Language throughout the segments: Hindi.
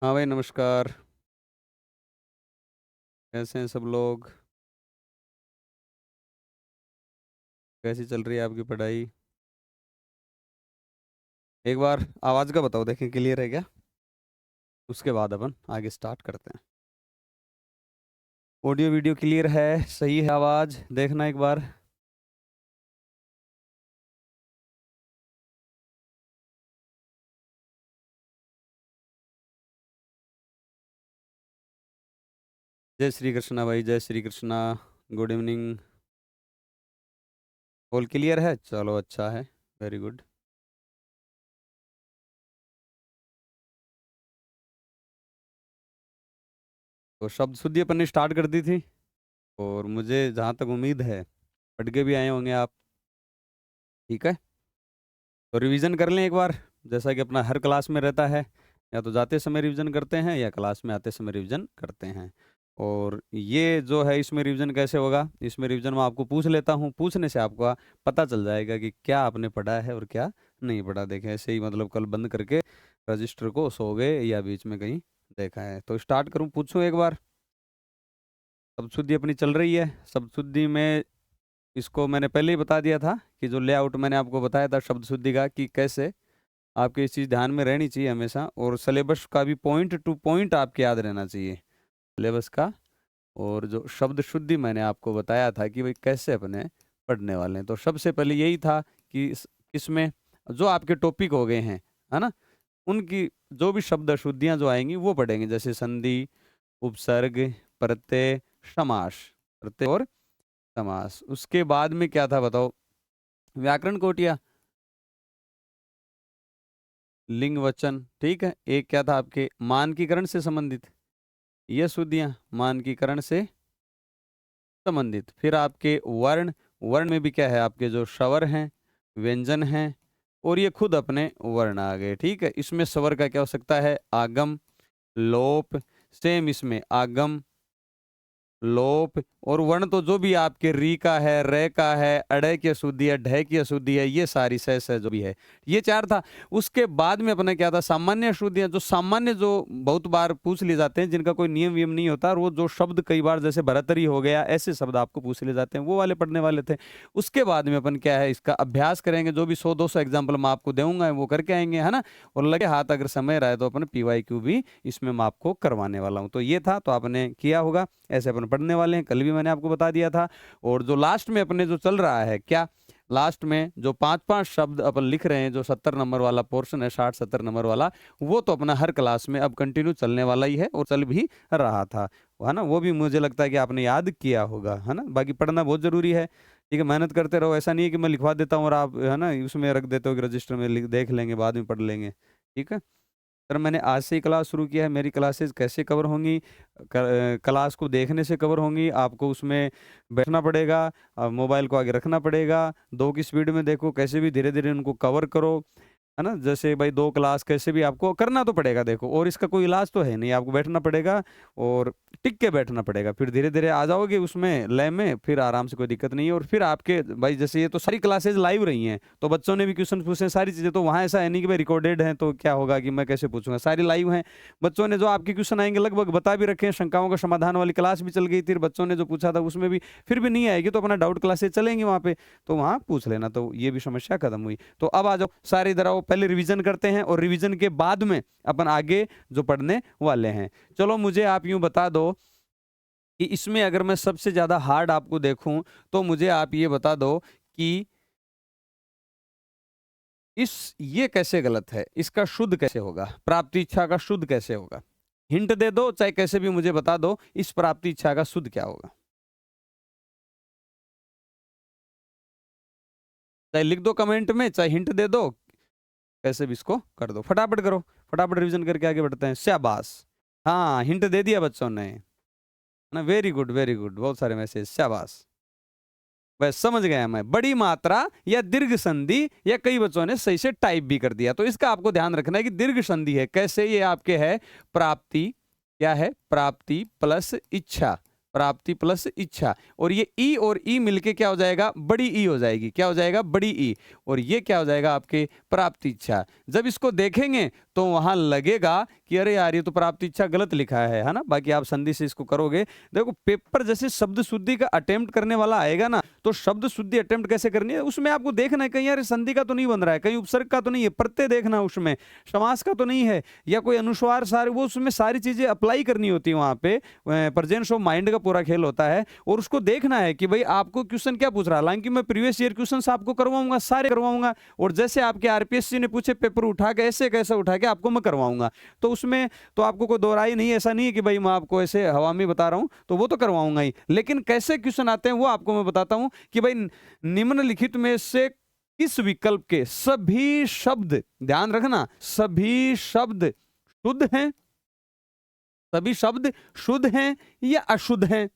हाँ भाई, नमस्कार। कैसे हैं सब लोग? कैसी चल रही है आपकी पढ़ाई? एक बार आवाज़ का बताओ, देखें क्लियर है क्या। उसके बाद अपन आगे स्टार्ट करते हैं। ऑडियो वीडियो क्लियर है? सही है आवाज़? देखना एक बार। जय श्री कृष्णा भाई, जय Shri Krishna. Good evening. All clear है? चलो अच्छा है। Very good. तो शब्द शुद्धि अपन ने स्टार्ट कर दी थी, और मुझे जहाँ तक उम्मीद है पढ़ के भी आए होंगे आप। ठीक है, तो रिवीजन कर लें एक बार, जैसा कि अपना हर क्लास में रहता है। या तो जाते समय रिवीजन करते हैं या क्लास में आते समय रिवीजन करते हैं। और ये जो है, इसमें रिवीजन कैसे होगा, इसमें रिवीजन मैं आपको पूछ लेता हूँ। पूछने से आपको पता चल जाएगा कि क्या आपने पढ़ा है और क्या नहीं पढ़ा। देखें ऐसे ही, मतलब कल बंद करके रजिस्टर को सो गए या बीच में कहीं देखा है। तो स्टार्ट करूँ, पूछूं एक बार। शब्द शुद्धि अपनी चल रही है। शब्द शुद्धि में इसको मैंने पहले ही बता दिया था कि जो लेआउट मैंने आपको बताया था शब्द शुद्धि का, कि कैसे आपके इस चीज़ ध्यान में रहनी चाहिए हमेशा। और सिलेबस का भी पॉइंट टू पॉइंट आपके याद रहना चाहिए, सिलेबस का। और जो शब्द शुद्धि मैंने आपको बताया था कि भाई कैसे अपने पढ़ने वाले हैं, तो सबसे पहले यही था कि इसमें जो आपके टॉपिक हो गए हैं, है ना, उनकी जो भी शब्द शुद्धियां जो आएंगी वो पढ़ेंगे। जैसे संधि, उपसर्ग, प्रत्यय, समास। प्रत्यय और समास। उसके बाद में क्या था बताओ? व्याकरण कोटिया, लिंग वचन। ठीक है, एक क्या था आपके मानकीकरण से संबंधित, ये शुद्धियां मानकीकरण से संबंधित। फिर आपके वर्ण, वर्ण में भी क्या है, आपके जो स्वर हैं, व्यंजन हैं, और ये खुद अपने वर्ण आ गए। ठीक है, इसमें स्वर का क्या हो सकता है, आगम, लोप। सेम इसमें आगम, लोप। और वर्ण तो जो भी आपके री का है, रे का है, अड़े की अशुद्धि है, ढय की अशुद्धि है, ये सारी सह जो भी है, ये चार था। उसके बाद में अपने क्या था, सामान्य अशुद्धियां, जो सामान्य, जो बहुत बार पूछ लिए जाते हैं, जिनका कोई नियम वियम नहीं होता, और वो जो शब्द कई बार जैसे भरतरी हो गया, ऐसे शब्द आपको पूछ लिए जाते हैं, वो वाले पढ़ने वाले थे। उसके बाद में अपन क्या है, इसका अभ्यास करेंगे। जो भी 100-200 एग्जाम्पल मैं आपको दूंगा वो करके आएंगे, है ना। और लगे हाथ अगर समय रहे तो अपन PYQ भी इसमें मैं आपको करवाने वाला हूँ। तो ये था, तो आपने किया होगा। ऐसे अपन पढ़ने वाले हैं, कल भी मैंने आपको बता दिया था। और जो लास्ट में अपने जो चल रहा है, क्या लास्ट में जो 5-5 शब्द अपन लिख रहे हैं, जो 70 नंबर वाला पोर्शन है, 60-70 नंबर वाला, वो तो अपना हर क्लास में अब कंटिन्यू चलने वाला ही है, और चल भी रहा था, है ना। वो भी मुझे लगता है कि आपने याद किया होगा, है ना। बाकी पढ़ना बहुत जरूरी है। ठीक है, मेहनत करते रहो। ऐसा नहीं है कि मैं लिखवा देता हूँ और आप, है ना, उसमें रख देते हो कि रजिस्टर में देख लेंगे, बाद में पढ़ लेंगे। ठीक है, सर मैंने आज से ही क्लास शुरू किया है। मेरी क्लासेस कैसे कवर होंगी? क्लास को देखने से कवर होंगी। आपको उसमें बैठना पड़ेगा, मोबाइल को आगे रखना पड़ेगा, 2 की स्पीड में देखो, कैसे भी धीरे धीरे उनको कवर करो, है ना। जैसे भाई 2 क्लास कैसे भी आपको करना तो पड़ेगा, देखो। और इसका कोई इलाज तो है नहीं, आपको बैठना पड़ेगा और टिक के बैठना पड़ेगा। फिर धीरे धीरे आ जाओगे उसमें लय में, फिर आराम से, कोई दिक्कत नहीं है। और फिर आपके भाई, जैसे ये तो सारी क्लासेज लाइव रही हैं, तो बच्चों ने भी क्वेश्चन पूछे, सारी चीज़ें। तो वहाँ ऐसा है नहीं कि भाई रिकॉर्डेड है तो क्या होगा कि मैं कैसे पूछूंगा, सारी लाइव हैं। बच्चों ने जो आपके क्वेश्चन आएंगे लगभग बता भी रखे हैं, शंकाओं का समाधान वाली क्लास भी चल गई थी, बच्चों ने जो पूछा था उसमें भी। फिर भी नहीं आएगी तो अपना डाउट क्लासेज चलेंगी वहाँ पे, तो वहाँ पूछ लेना। तो ये भी समस्या खत्म हुई। तो अब आ जाओ सारे इधर आओ, पहले रिवीजन करते हैं, और रिवीजन के बाद में अपन आगे जो पढ़ने वाले हैं। चलो मुझे आप यूं बता दो कि इसमें अगर मैं सबसे ज्यादा हार्ड आपको देखूं, तो मुझे आप ये बता दो कि ये कैसे गलत है, इसका शुद्ध कैसे होगा, प्राप्ति इच्छा का शुद्ध कैसे होगा। हिंट दे दो, चाहे कैसे भी मुझे बता दो, इस प्राप्ति इच्छा का शुद्ध क्या होगा। चाहे लिख दो कमेंट में, चाहे हिंट दे दो, कैसे भी इसको कर दो। फटाफट करो, फटाफट रिवीजन करके आगे बढ़ते हैं। शाबाश, हाँ हिंट दे दिया बच्चों ने, है ना। वेरी गुड, वेरी गुड, बहुत सारे मैसेज, शाबाश। बस समझ गया मैं, बड़ी मात्रा या दीर्घ संधि, या कई बच्चों ने सही से टाइप भी कर दिया। तो इसका आपको ध्यान रखना है कि दीर्घ संधि है कैसे, ये आपके है प्राप्ति, क्या है, प्राप्ति प्लस इच्छा, प्राप्ति प्लस इच्छा, और ये ई और ई मिलके क्या हो जाएगा, बड़ी ई हो जाएगी। क्या हो जाएगा, बड़ी ई। और ये क्या हो जाएगा आपके, प्राप्ति इच्छा। जब इसको देखेंगे तो वहां लगेगा कि अरे यार ये तो प्राप्ति इच्छा गलत लिखा है ना। बाकी आप संधि से इसको करोगे। देखो पेपर जैसे शब्द शुद्धि का अटेम्प्ट करने वाला आएगा ना, तो शब्द शुद्धि अटेम्प्ट कैसे करनी है उसमें आपको देखना है, कहीं यार संधि का तो नहीं बन रहा है, कहीं उपसर्ग का तो नहीं है, प्रत्यय देखना उसमें, समास का तो नहीं है, या कोई अनुस्वार सारे, वो उसमें सारी चीजें अप्लाई करनी होती है। वहां पे प्रेजेंस ऑफ माइंड का पूरा खेल होता है, और उसको देखना है कि भाई आपको क्वेश्चन क्या पूछ रहा है। हालांकि मैं प्रीवियस ईयर क्वेश्चंस आपको करवाऊंगा, सारे करवाऊंगा, और जैसे आपके आरपीएससी ने पूछे पेपर उठा के ऐसे कैसे उठा के आपको मैं करवाऊंगा, तो उसमें तो आपको कोई दो राय नहीं है। ऐसा नहीं है कि भाई मैं आपको ऐसे हवा में बता रहा हूं, तो वो तो करवाऊंगा ही, लेकिन कैसे क्वेश्चन आते हैं वो आपको मैं बताता हूं कि भाई निम्नलिखित में से किस विकल्प के सभी शब्द, ध्यान रखना, सभी शब्द शुद्ध हैं, सभी शब्द शुद्ध हैं या अशुद्ध हैं।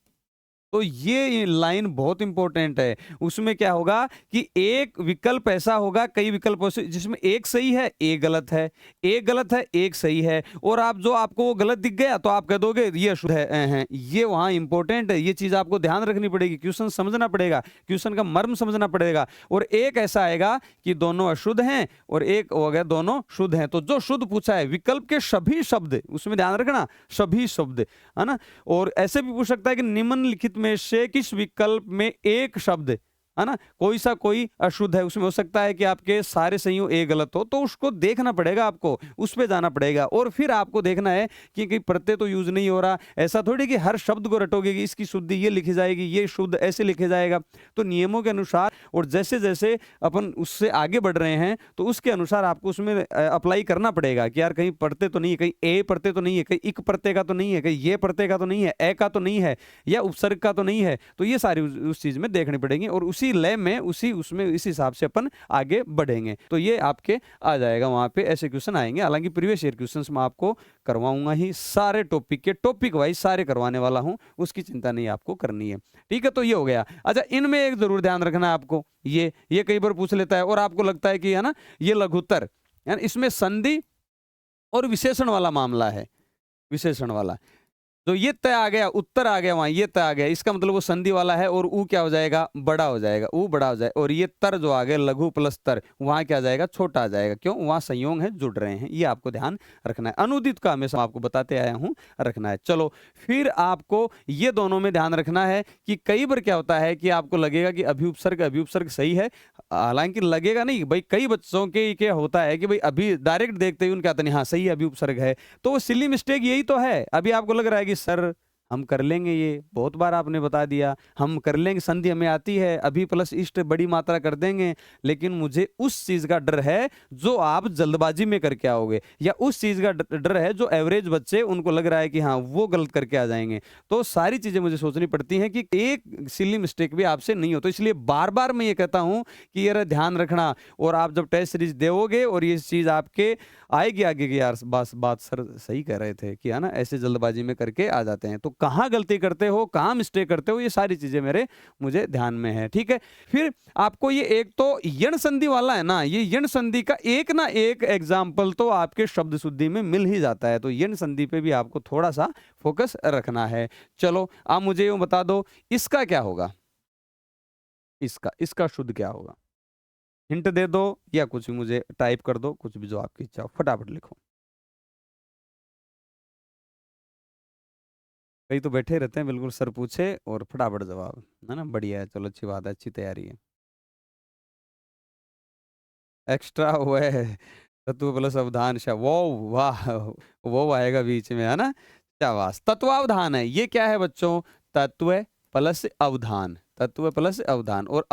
तो ये लाइन बहुत इंपॉर्टेंट है। उसमें क्या होगा कि एक विकल्प ऐसा होगा, कई विकल्पों से जिसमें एक सही है एक गलत है, एक गलत है एक सही है, और आप जो आपको वो गलत दिख गया तो आप कह दोगे ये अशुद्ध है। ये वहां इंपॉर्टेंट है, ये चीज आपको ध्यान रखनी पड़ेगी, क्वेश्चन समझना पड़ेगा, क्वेश्चन का मर्म समझना पड़ेगा। और एक ऐसा आएगा कि दोनों अशुद्ध हैं, और एक हो गया दोनों शुद्ध हैं। तो जो शुद्ध पूछा है विकल्प के सभी शब्द, उसमें ध्यान रखना सभी शब्द, है ना। और ऐसे भी पूछ सकता है कि निम्नलिखित में से किस विकल्प में एक शब्द, है ना, कोई सा कोई अशुद्ध है। उसमें हो सकता है कि आपके सारे सही हो एक गलत हो, तो उसको देखना पड़ेगा, आपको उस पे जाना पड़ेगा। और फिर आपको देखना है कि कहीं प्रत्यय तो यूज नहीं हो रहा। ऐसा थोड़ी कि हर शब्द को रटोगे कि इसकी शुद्धि ये लिखी जाएगी, ये शुद्ध ऐसे लिखे जाएगा। तो नियमों के अनुसार और जैसे जैसे अपन उससे आगे बढ़ रहे हैं, तो उसके अनुसार आपको उसमें अप्लाई करना पड़ेगा कि यार कहीं प्रत्यय तो नहीं है, कहीं ए प्रत्यय तो नहीं है, कहीं इक प्रत्यय का तो नहीं है, कहीं ये प्रत्यय का तो नहीं है, ए का तो नहीं है, या उपसर्ग का तो नहीं है। तो ये सारी उस चीज में देखनी पड़ेगी, और उसी लय में उसी उसमें इस हिसाब से अपन आगे बढ़ेंगे। तो ये आपके आ जाएगा, वहां पे ऐसे क्वेश्चन आएंगे। हालांकि प्रीवियस ईयर क्वेश्चंस में आपको करवाऊंगा ही, सारे टॉपिक के टॉपिक वाइज सारे करवाने वाला हूं, उसकी चिंता नहीं आपको करनी है। ठीक है, तो ये हो गया। अच्छा, इनमें एक जरूर ध्यान रखना है आपको, ये कई बार पूछ लेता है और आपको लगता है कि है ना ये लघुत्तर, इसमें संधि और विशेषण वाला मामला है। विशेषण वाला तो ये तय आ गया, उत्तर आ गया वहां, ये तय आ गया, इसका मतलब वो संधि वाला है, और ऊ क्या हो जाएगा, बड़ा हो जाएगा, ऊ बड़ा हो जाएगा। और ये तर जो आ गया लघु प्लस तर, वहां क्या आ जाएगा, छोटा आ जाएगा। क्यों, वहां संयोग है, जुड़ रहे हैं। ये आपको ध्यान रखना है। अनुदित का हमेशा आपको बताते आया हूं, रखना है। चलो फिर आपको ये दोनों में ध्यान रखना है कि कई बार क्या होता है कि आपको लगेगा कि अभिउपसर्ग सही है, हालांकि लगेगा नहीं भाई। कई बच्चों के क्या होता है कि भाई अभी डायरेक्ट देखते ही उनका आता नहीं, हाँ सही है अभिउपसर्ग है। तो वो सिली मिस्टेक यही तो है। अभी आपको लग रहा है कि सर हम कर लेंगे, ये बहुत बार आपने बता दिया, हम कर लेंगे, संधि हमें आती है, अभी प्लस इष्ट बड़ी मात्रा कर देंगे, लेकिन मुझे उस चीज का डर है जो आप जल्दबाजी में करके आओगे, या उस चीज का डर है जो एवरेज बच्चे उनको लग रहा है कि हाँ वो गलत करके आ जाएंगे। तो सारी चीजें मुझे सोचनी पड़ती हैं कि एक सिली मिस्टेक भी आपसे नहीं हो। तो इसलिए बार बार मैं ये कहता हूं कि यार ध्यान रखना, और आप जब टेस्ट सीरीज दोगे और ये चीज आपके आएगी आगे की, यार बस बात सर सही कह रहे थे कि है ना ऐसे जल्दबाजी में करके आ जाते हैं। तो कहाँ गलती करते हो, कहाँ मिस्टेक करते हो, ये सारी चीजें मुझे ध्यान में है। ठीक है, फिर आपको ये एक तो यण संधि वाला है ना, ये यण संधि का एक ना एक एग्जाम्पल तो आपके शब्द शुद्धि में मिल ही जाता है। तो यण संधि पे भी आपको थोड़ा सा फोकस रखना है। चलो आप मुझे ये बता दो, इसका क्या होगा, इसका शुद्ध क्या होगा। हिंट दे दो या कुछ भी मुझे टाइप कर दो, कुछ भी जो आपकी इच्छा हो, फटाफट लिखो। कई तो बैठे रहते हैं बिल्कुल, सर पूछे और फटाफट जवाब, है ना, बढ़िया है। चलो अच्छी बात है, अच्छी तैयारी है। एक्स्ट्रा हुआ है, तत्व प्लस अवधान, वो वाह, वो आएगा बीच में, है ना। शाबाश, तत्वावधान है। ये क्या है बच्चों, तत्व प्लस अवधान, तत्व प्लस अवधान। और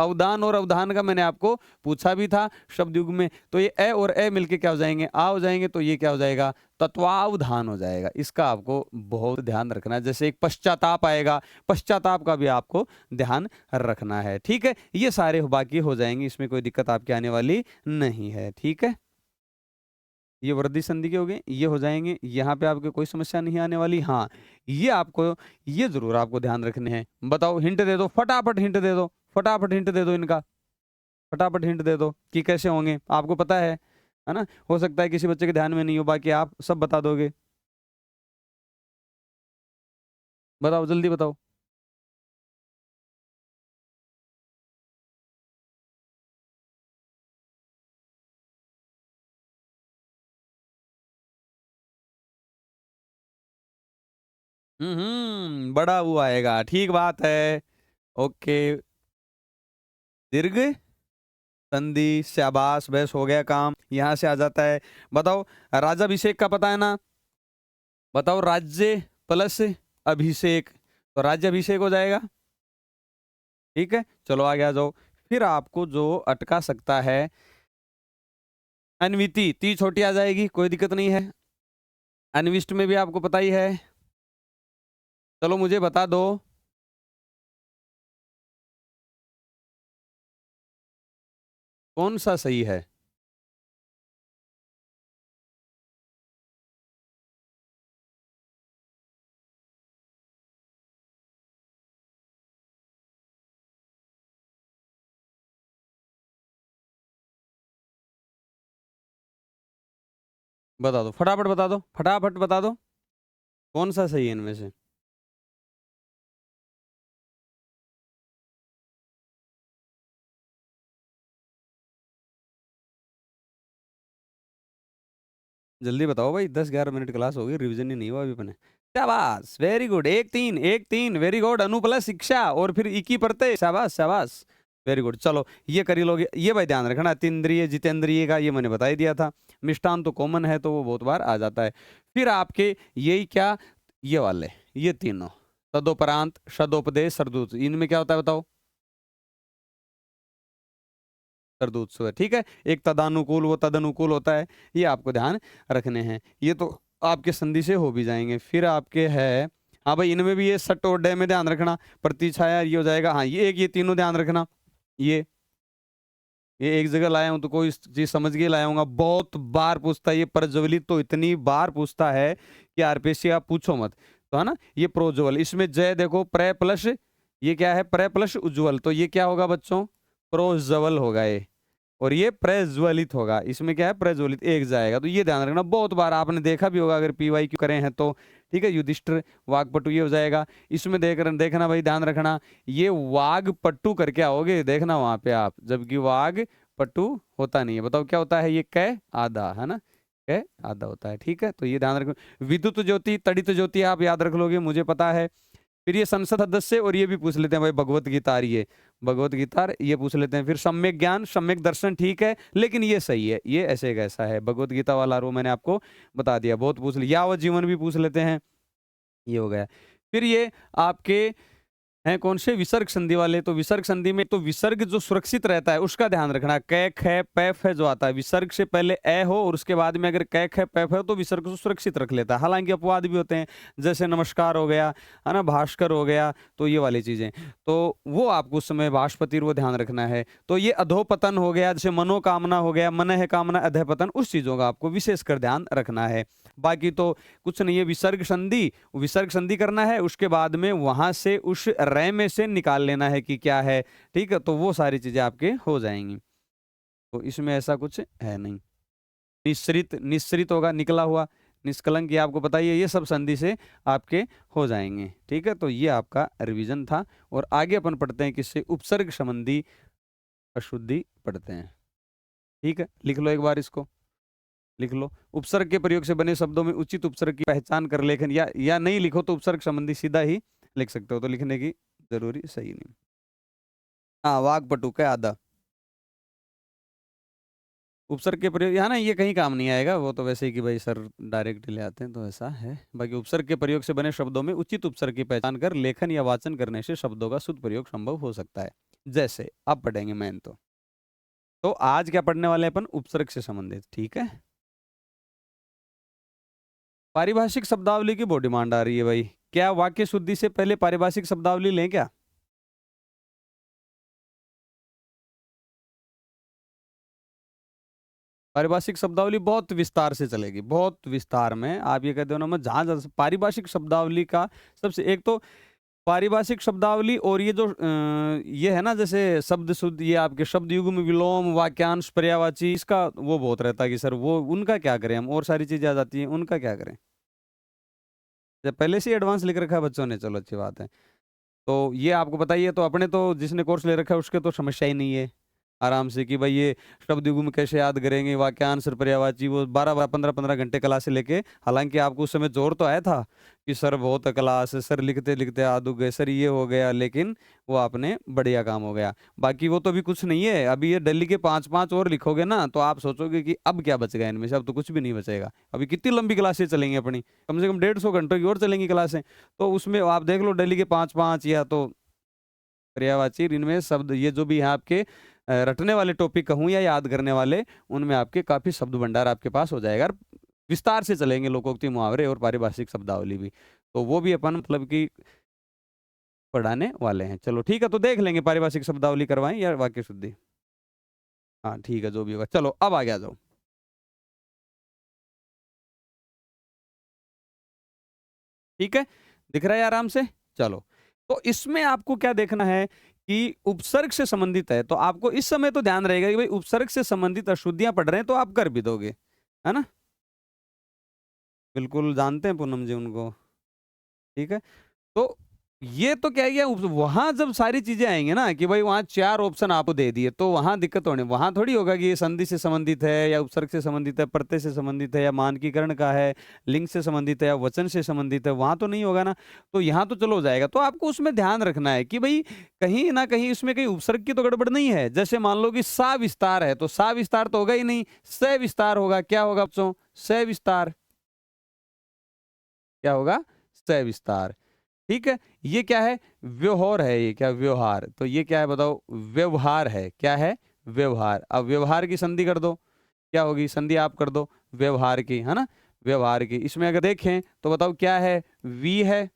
अवधान का मैंने आपको पूछा भी था शब्द युग में। तो ये ए और ए मिलके क्या हो जाएंगे, आ हो जाएंगे। तो ये क्या हो जाएगा, तत्वावधान हो जाएगा। इसका आपको बहुत ध्यान रखना है। जैसे एक पश्चाताप आएगा, पश्चाताप का भी आपको ध्यान रखना है। ठीक है, ये सारे बाकी हो जाएंगे, इसमें कोई दिक्कत आपके आने वाली नहीं है। ठीक है, ये वृद्धि संधि के हो गए, ये हो जाएंगे। यहाँ पे आपके कोई समस्या नहीं आने वाली। हाँ, ये आपको, ये जरूर आपको ध्यान रखने हैं। बताओ, हिंट दे दो, फटाफट हिंट दे दो, फटाफट हिंट दे दो इनका, फटाफट हिंट दे दो कि कैसे होंगे, आपको पता है ना। हो सकता है किसी बच्चे के ध्यान में नहीं हो, बाकी आप सब बता दोगे। बताओ जल्दी बताओ। बड़ा वो आएगा, ठीक बात है। ओके, दीर्घ संधि, शाबाश, बस हो गया काम, यहां से आ जाता है। बताओ, राजाभिषेक का पता है ना? बताओ, राज्य प्लस अभिषेक, तो राज्याभिषेक हो जाएगा। ठीक है, चलो आगे आ जाओ। फिर आपको जो अटका सकता है, अन्विति, ती छोटी आ जाएगी, कोई दिक्कत नहीं है। अन्विष्ट में भी आपको पता ही है। चलो मुझे बता दो, कौन सा सही है? बता दो, फटाफट बता दो, फटाफट बता दो, कौन सा सही है इनमें से? जल्दी बताओ भाई, 10-11 मिनट क्लास होगी, रिवीजन ही नहीं हुआ अभी अपने। शाबाश, वेरी गुड, 1-3, 1-3, वेरी गुड। अनु प्लस शिक्षा और फिर इकी पढ़ते, शाबाश शाबाश, वेरी गुड। चलो ये कर ही लोगे, ये भाई ध्यान रखना, तीन्द्रिय जितेंद्रिय का ये मैंने बता ही दिया था। मिष्टान तो कॉमन है, तो वो बहुत बार आ जाता है। फिर आपके यही क्या, ये वाले, ये तीनों, तदोपरांत, सदोपदेश, सरदूत, इनमें क्या होता है बताओ? सरदूत है, ठीक है। एक तदानुकूल, वो तदनुकूल होता है, ये आपको ध्यान रखने हैं। ये तो आपके संधि से हो भी जाएंगे। फिर आपके है, हाँ भाई, इनमें भी ये सट और डे में ध्यान रखना, प्रतिछाया ये हो जाएगा। हाँ, ये तीनों ध्यान रखना। ये एक जगह लाया हूं तो कोई चीज समझ के लाया हूँ, बहुत बार पूछता है ये। प्रज्वलित तो इतनी बार पूछता है कि आरपीएससी आप पूछो मत, तो है ना। ये प्रोज्वल, इसमें जय देखो, प्रे प्लस, ये क्या है, प्रे प्लस उज्ज्वल, तो ये क्या होगा बच्चों? प्रोज्वल होगा ये। और ये प्रज्वलित होगा, इसमें क्या है, प्रज्वलित, एक जाएगा। तो ये ध्यान रखना, बहुत बार आपने देखा भी होगा अगर पीवाई क्यू करे हैं तो। ठीक है, युधिष्ठिर वागपटु, ये हो जाएगा। इसमें देखना भाई, ध्यान रखना, ये वागपटु करके आओगे, देखना वहां पे आप, जबकि वागपटु होता नहीं है। बताओ क्या होता है? ये कै आधा, है ना, कै आधा होता है। ठीक है, तो ये ध्यान रखो। विद्युत ज्योति, तड़ित ज्योति आप याद रख लोगे, मुझे पता है। फिर ये संसद सदस्य, और ये भी पूछ लेते हैं भाई, भगवत गीता आ रही है, भगवत गीता ये पूछ लेते हैं। फिर सम्यक ज्ञान, सम्यक दर्शन, ठीक है, लेकिन ये सही है, ये ऐसे कैसा है, भगवत गीता वाला रो मैंने आपको बता दिया, बहुत पूछ लिया। यावत जीवन भी पूछ लेते हैं, ये हो गया। फिर ये आपके हैं कौन से, विसर्ग संधि वाले। तो विसर्ग संधि में तो विसर्ग जो सुरक्षित रहता है उसका ध्यान रखना। कै ख पैफ है जो आता है, विसर्ग से पहले ए हो और उसके बाद में अगर कै ख पैफ है तो विसर्ग को सुरक्षित रख लेता है। हालांकि अपवाद भी होते हैं, जैसे नमस्कार हो गया, है ना, भास्कर हो गया, तो ये वाली चीजें, तो वो आपको उस समय भास्पति वो ध्यान रखना है। तो ये अधोपतन हो गया, जैसे मनोकामना हो गया, मन है कामना, अधपतन, उस चीजों का आपको विशेषकर ध्यान रखना है। बाकी तो कुछ नहीं है। विसर्ग संधि, विसर्ग संधि करना है, उसके बाद में वहां से उस रे में से निकाल लेना है कि क्या है। ठीक है, तो वो सारी चीजें आपके हो जाएंगी, तो इसमें ऐसा कुछ है नहीं। निश्रित, निश्रित होगा निकला हुआ, निष्कलंक, ये आपको पता ही है, ये सब संधि से आपके हो जाएंगे। ठीक है, तो ये आपका रिवीजन था। और आगे अपन पढ़ते हैं किससे, उपसर्ग संबंधी अशुद्धि पढ़ते हैं। ठीक है, लिख लो एक बार इसको, लिख लो। उपसर्ग के प्रयोग से बने शब्दों में उचित उपसर्ग की पहचान कर लेखन, या नहीं लिखो तो उपसर्ग संबंधी सीधा ही लिख सकते हो, तो लिखने की जरूरी सही नहीं। हाँ, वाक्पटु का आधा, उपसर्ग के प्रयोग, यहाँ ना ये कहीं काम नहीं आएगा, वो तो वैसे ही कि भाई सर डायरेक्ट ले आते हैं, तो ऐसा है। बाकी उपसर्ग के प्रयोग से बने शब्दों में उचित उपसर्ग की पहचान कर लेखन या वाचन करने से शब्दों का शुद्ध प्रयोग संभव हो सकता है। जैसे अब पढ़ेंगे मेन तो आज क्या पढ़ने वाले हैं अपन, उपसर्ग से संबंधित। ठीक है, पारिभाषिक शब्दावली की बहुत डिमांड आ रही है भाई। क्या वाक्य शुद्धि से पहले पारिभाषिक शब्दावली लें क्या? पारिभाषिक शब्दावली बहुत विस्तार से चलेगी, बहुत विस्तार में। आप ये कहते हो ना, मैं जहां पारिभाषिक शब्दावली का सबसे, एक तो पारिभाषिक शब्दावली, और ये जो ये है ना, जैसे शब्द शुद्ध, ये आपके शब्द युग्म, विलोम, वाक्यांश, पर्यायवाची, इसका वो बहुत रहता है कि सर वो उनका क्या करें हम, और सारी चीजें आ जाती हैं, उनका क्या करें। जब पहले से एडवांस लिख रखा है बच्चों ने, चलो अच्छी बात है। तो ये आपको बताइए, तो अपने तो जिसने कोर्स ले रखा है उसके तो समस्या ही नहीं है। आराम से कि भाई ये शब्द युग्म कैसे याद करेंगे, वाक्यांश और पर्यायवाची, वो 12 15 घंटे क्लास लेके, हालांकि आपको उस समय जोर तो आया था कि सर बहुत क्लास है, सर लिखते लिखते याद हो गए, सर ये हो गया, लेकिन वो आपने बढ़िया काम हो गया। बाकी वो तो अभी कुछ नहीं है, अभी ये दिल्ली के 5 और लिखोगे ना तो आप सोचोगे कि अब क्या बचेगा इनमें से, अब तो कुछ भी नहीं बचेगा। अभी कितनी लंबी क्लासें चलेंगी अपनी, कम से कम 150 घंटों की और चलेंगी क्लासें। तो उसमें आप देख लो दिल्ली के 5 या तो पर्यायवाची, इनमें शब्द ये जो भी यहाँ आपके रटने वाले टॉपिक कहूँ या याद करने वाले, उनमें आपके काफी शब्द भंडार आपके पास हो जाएगा, और विस्तार से चलेंगे लोकोक्ति, मुहावरे और पारिभाषिक शब्दावली भी। तो वो भी अपन मतलब कि पढ़ाने वाले हैं। चलो ठीक है, तो देख लेंगे पारिभाषिक शब्दावली करवाएं या वाक्य शुद्धि। हाँ ठीक है, जो भी होगा। चलो अब आ गया जाओ। ठीक है, दिख रहा है आराम से। चलो, तो इसमें आपको क्या देखना है कि उपसर्ग से संबंधित है, तो आपको इस समय तो ध्यान रहेगा कि भाई उपसर्ग से संबंधित अशुद्धियां पढ़ रहे हैं तो आप कर भी दोगे, है ना? बिल्कुल जानते हैं पूनम जी उनको। ठीक है, तो ये तो क्या है, वहां जब सारी चीजें आएंगे ना कि भाई वहां 4 ऑप्शन आपको दे दिए, तो वहां दिक्कत होने, वहां थोड़ी होगा कि ये संधि से संबंधित है या उपसर्ग से संबंधित है, प्रत्यय से संबंधित है या मानकीकरण का है, लिंग से संबंधित है या वचन से संबंधित है, वहां तो नहीं होगा ना। तो यहाँ तो चलो हो जाएगा, तो आपको उसमें ध्यान रखना है कि भाई कहीं ना कहीं इसमें कहीं उपसर्ग की तो गड़बड़ नहीं है। जैसे मान लो कि सा विस्तार है, तो सा विस्तार तो होगा ही नहीं, स विस्तार होगा। क्या होगा बच्चों? स विस्तार। क्या होगा? स विस्तार। ठीक है, ये क्या है? व्यवहार है, ये क्या? व्यवहार। तो ये क्या है बताओ? व्यवहार है। क्या है? व्यवहार। अब व्यवहार की संधि कर दो, क्या होगी संधि? आप कर दो व्यवहार की, है ना? व्यवहार की। इसमें अगर देखें तो बताओ क्या है? वी है,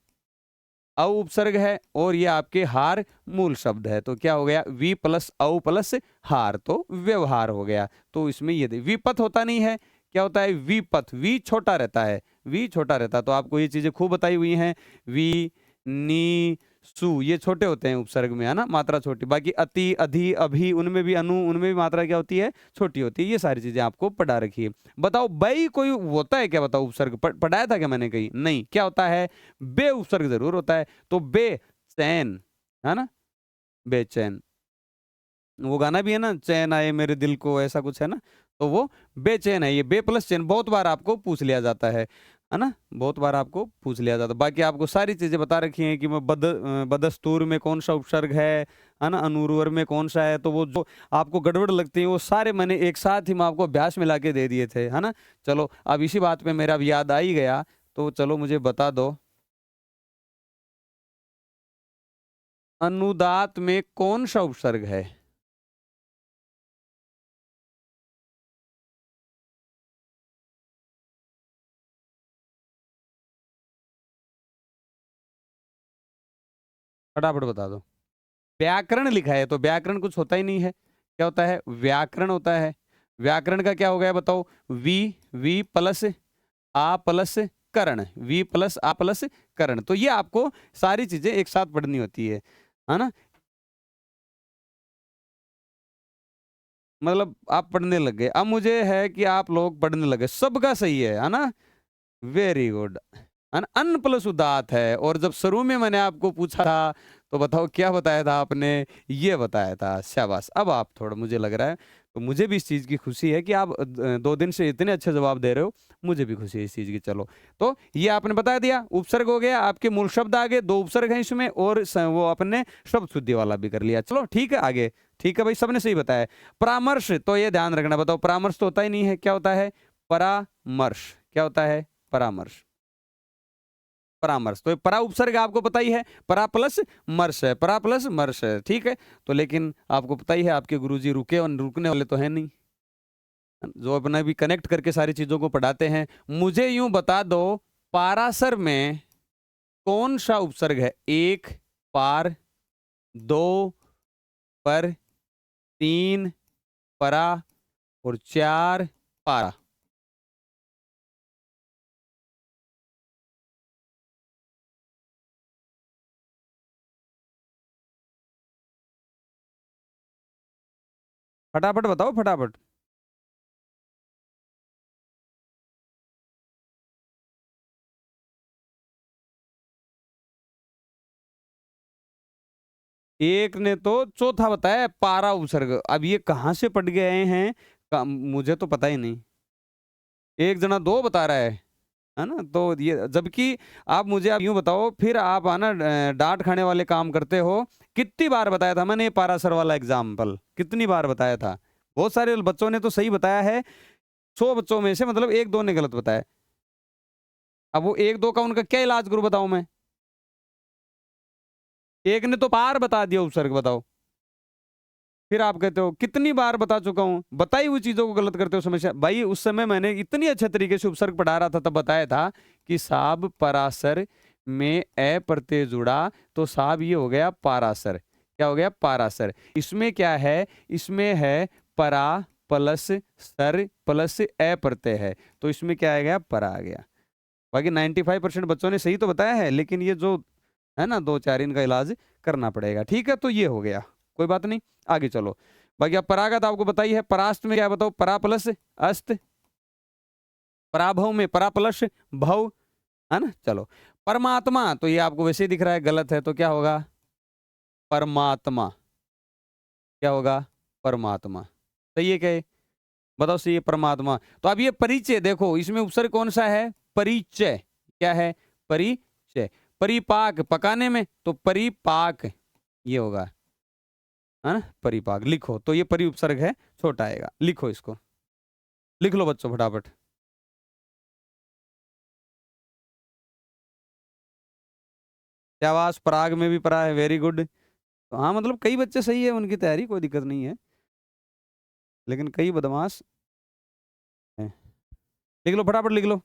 औ उपसर्ग है, और ये आपके हार मूल शब्द है। तो क्या हो गया? वी प्लस औ प्लस हार, तो व्यवहार हो गया। तो इसमें ये विपथ होता नहीं है, क्या होता है? विपथ। वी छोटा रहता है, वी छोटा रहता है। तो आपको ये चीजें खूब बताई हुई हैं। वी, नी, सु, ये छोटे होते हैं उपसर्ग में, है ना? मात्रा छोटी। बाकी अति, अधि, अभी, उनमें भी अनु, उनमें भी मात्रा क्या होती है? छोटी होती है। ये सारी चीजें आपको पढ़ा रखी है। बताओ बई कोई होता है क्या? बताओ उपसर्ग पढ़ाया था क्या मैंने कहीं? नहीं। क्या होता है? बे उपसर्ग जरूर होता है। तो बेचैन, है ना? बेचैन। वो गाना भी है ना, चैन आए मेरे दिल को, ऐसा कुछ है ना? तो वो बेचैन है। ये बे प्लस चैन बहुत बार आपको पूछ लिया जाता है ना? बहुत बार आपको पूछ लिया जाता है। बाकी आपको सारी चीजें बता रखी हैं कि मैं बदस्तूर में कौन सा उपसर्ग है ना? अनुर्वर में कौन सा है? तो वो जो आपको गड़बड़ लगती है वो सारे मैंने एक साथ ही मैं आपको अभ्यास में ला के दे दिए थे, है ना? चलो अब इसी बात पे मेरा अब याद आ ही गया, तो चलो मुझे बता दो, अनुदात में कौन सा उपसर्ग है? फटाफट बता दो। व्याकरण लिखा है, तो व्याकरण कुछ होता ही नहीं है। क्या होता है? व्याकरण होता है। व्याकरण का क्या हो गया बताओ? वी, वी प्लस आ प्लस करण, वी प्लस आ प्लस करण। तो ये आपको सारी चीजें एक साथ पढ़नी होती है ना? मतलब आप पढ़ने लग गए, अब मुझे है कि आप लोग पढ़ने लगे, सबका सही है ना? Very good. अन प्लस उदात है। और जब शुरू में मैंने आपको पूछा था तो बताओ क्या बताया था आपने? ये बताया था। शाबाश, अब आप थोड़ा, मुझे लग रहा है, तो मुझे भी इस चीज़ की खुशी है कि आप 2 दिन से इतने अच्छे जवाब दे रहे हो। मुझे भी खुशी है इस चीज़ की। चलो, तो ये आपने बता दिया, उपसर्ग हो गया, आपके मूल शब्द आ गए, 2 उपसर्ग हैं इसमें, और वो आपने शब्द शुद्धि वाला भी कर लिया। चलो ठीक है, आगे। ठीक है भाई, सबने सही बताया। परामर्श, तो ये ध्यान रखना। बताओ, परामर्श तो होता ही नहीं है। क्या होता है? परामर्श। क्या होता है? परामर्श। परामर्श। तो ये परा उपसर्ग आपको पता ही है, परा प्लस मर्श है, परा प्लस मर्श है। ठीक है, तो लेकिन आपको पता ही है आपके गुरुजी रुके और रुकने वाले तो है नहीं, जो अपना भी कनेक्ट करके सारी चीजों को पढ़ाते हैं। मुझे यूं बता दो, पारासर में कौन सा उपसर्ग है? 1 पार, 2 पर, 3 परा, और 4 पारा। फटाफट बताओ, फटाफट। एक ने तो चौथा बताया है, पारा उपसर्ग। अब ये कहाँ से पढ़ गए हैं मुझे तो पता ही नहीं। एक जना 2 बता रहा है ना? तो ये जबकि आप यूँ बताओ, फिर आप है ना डाँट खाने वाले काम करते हो। कितनी बार बताया था मैंने ये पारासर वाला एग्ज़ाम्पल, कितनी बार बताया था? बहुत सारे बच्चों ने तो सही बताया है, 100 बच्चों में से मतलब 1-2 ने गलत बताया। अब वो 1-2 का उनका क्या इलाज करूँ बताऊँ मैं? एक ने तो पार बता दिया उपसर्ग, बताओ। फिर आप कहते हो कितनी बार बता चुका हूँ, बताई हुई चीज़ों को गलत करते हो समस्या। भाई उस समय मैंने इतनी अच्छे तरीके से उपसर्ग पढ़ा रहा था, तब बताया था कि साब परासर में ए प्रत्यय जुड़ा, तो साब ये हो गया पारासर। क्या हो गया? पारासर। इसमें क्या है? इसमें है परा प्लस सर प्लस ए प्रत्यय है, तो इसमें क्या आ गया? परा आ गया। बाकी 95% बच्चों ने सही तो बताया है, लेकिन ये जो है ना 2-4 इनका इलाज करना पड़ेगा। ठीक है, तो ये हो गया, कोई बात नहीं, आगे चलो। बाकी अब परागत आपको बताई है, परास्त में क्या बताओ? परा प्लस अस्त, पराभव में परा प्लस भव, है ना? चलो, परमात्मा तो ये आपको वैसे ही दिख रहा है गलत है, तो क्या होगा? परमात्मा। क्या होगा? परमात्मा। सही है क्या ये? बताओ सही है परमात्मा। तो अब ये परिचय देखो, इसमें उपसर्ग कौन सा है? परिचय। क्या है? परिचय। परिपाक पकाने में, तो परिपाक ये होगा, है ना? परिपाक लिखो, तो ये परि उपसर्ग है, छोटा आएगा, लिखो इसको, लिख लो बच्चों फटाफट। शाबाश, पराग में भी परा है, वेरी गुड। तो हाँ मतलब कई बच्चे सही है, उनकी तैयारी कोई दिक्कत नहीं है, लेकिन कई बदमाश हैं। लिख लो फटाफट, लिख लो।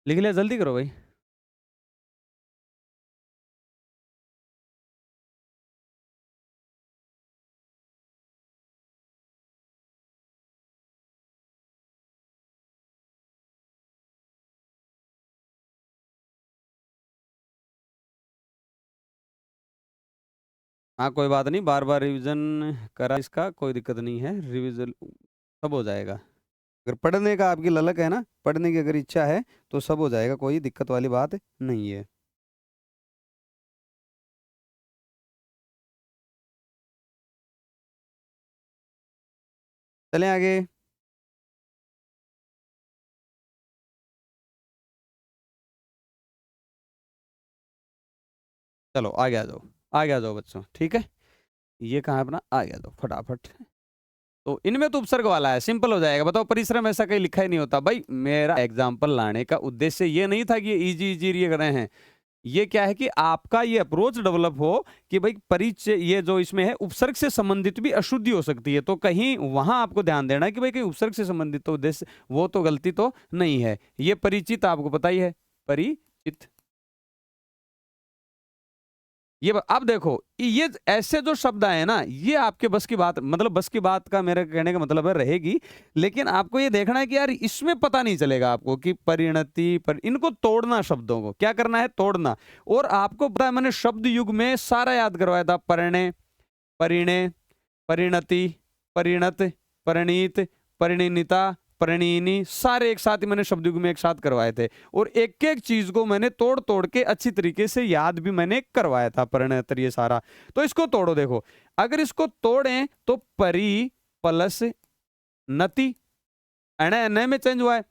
लिख लिया? जल्दी करो भाई। हाँ कोई बात नहीं, बार बार रिवीजन करा इसका, कोई दिक्कत नहीं है, रिवीजन सब हो जाएगा। अगर पढ़ने का आपकी ललक है ना, पढ़ने की अगर इच्छा है, तो सब हो जाएगा, कोई दिक्कत वाली बात नहीं है। चलें आगे। चलो आगे आ जाओ, आगे आ जाओ बच्चों, ठीक है। ये कहाँ है अपना? आ गया, दो फटाफट। तो इनमें तो उपसर्ग वाला है, सिंपल हो जाएगा। बताओ, परिश्रम ऐसा कहीं लिखा ही नहीं होता भाई। मेरा एग्जाम्पल लाने का उद्देश्य ये नहीं था कि ये इजी इजी ये कर रहे हैं। ये क्या है कि आपका ये अप्रोच डेवलप हो कि भाई परिचय, ये जो इसमें है उपसर्ग से संबंधित भी अशुद्धि हो सकती है, तो कहीं वहां आपको ध्यान देना है कि भाई कहीं उपसर्ग से संबंधित तो उद्देश्य वो तो गलती तो नहीं है। ये परिचित आपको पता ही है, परिचित। अब देखो, ये ऐसे जो शब्द आए ना, ये आपके बस की बात, मतलब बस की बात का मेरे कहने का मतलब है रहेगी, लेकिन आपको ये देखना है कि यार इसमें पता नहीं चलेगा आपको कि परिणति इनको तोड़ना, शब्दों को क्या करना है? तोड़ना। और आपको पता है मैंने शब्द युग में सारा याद करवाया था, परिणे, परिणे, परिणति, परिणत, परिणीत, परिणीता, परिणीनी, सारे एक साथ ही मैंने शब्द युग में एक साथ करवाए थे। और एक एक चीज को मैंने तोड़ तोड़ के अच्छी तरीके से याद भी मैंने करवाया था, परिणत ये सारा। तो इसको तोड़ो, देखो अगर इसको तोड़ें तो परि प्लस नति, न में चेंज हुआ है।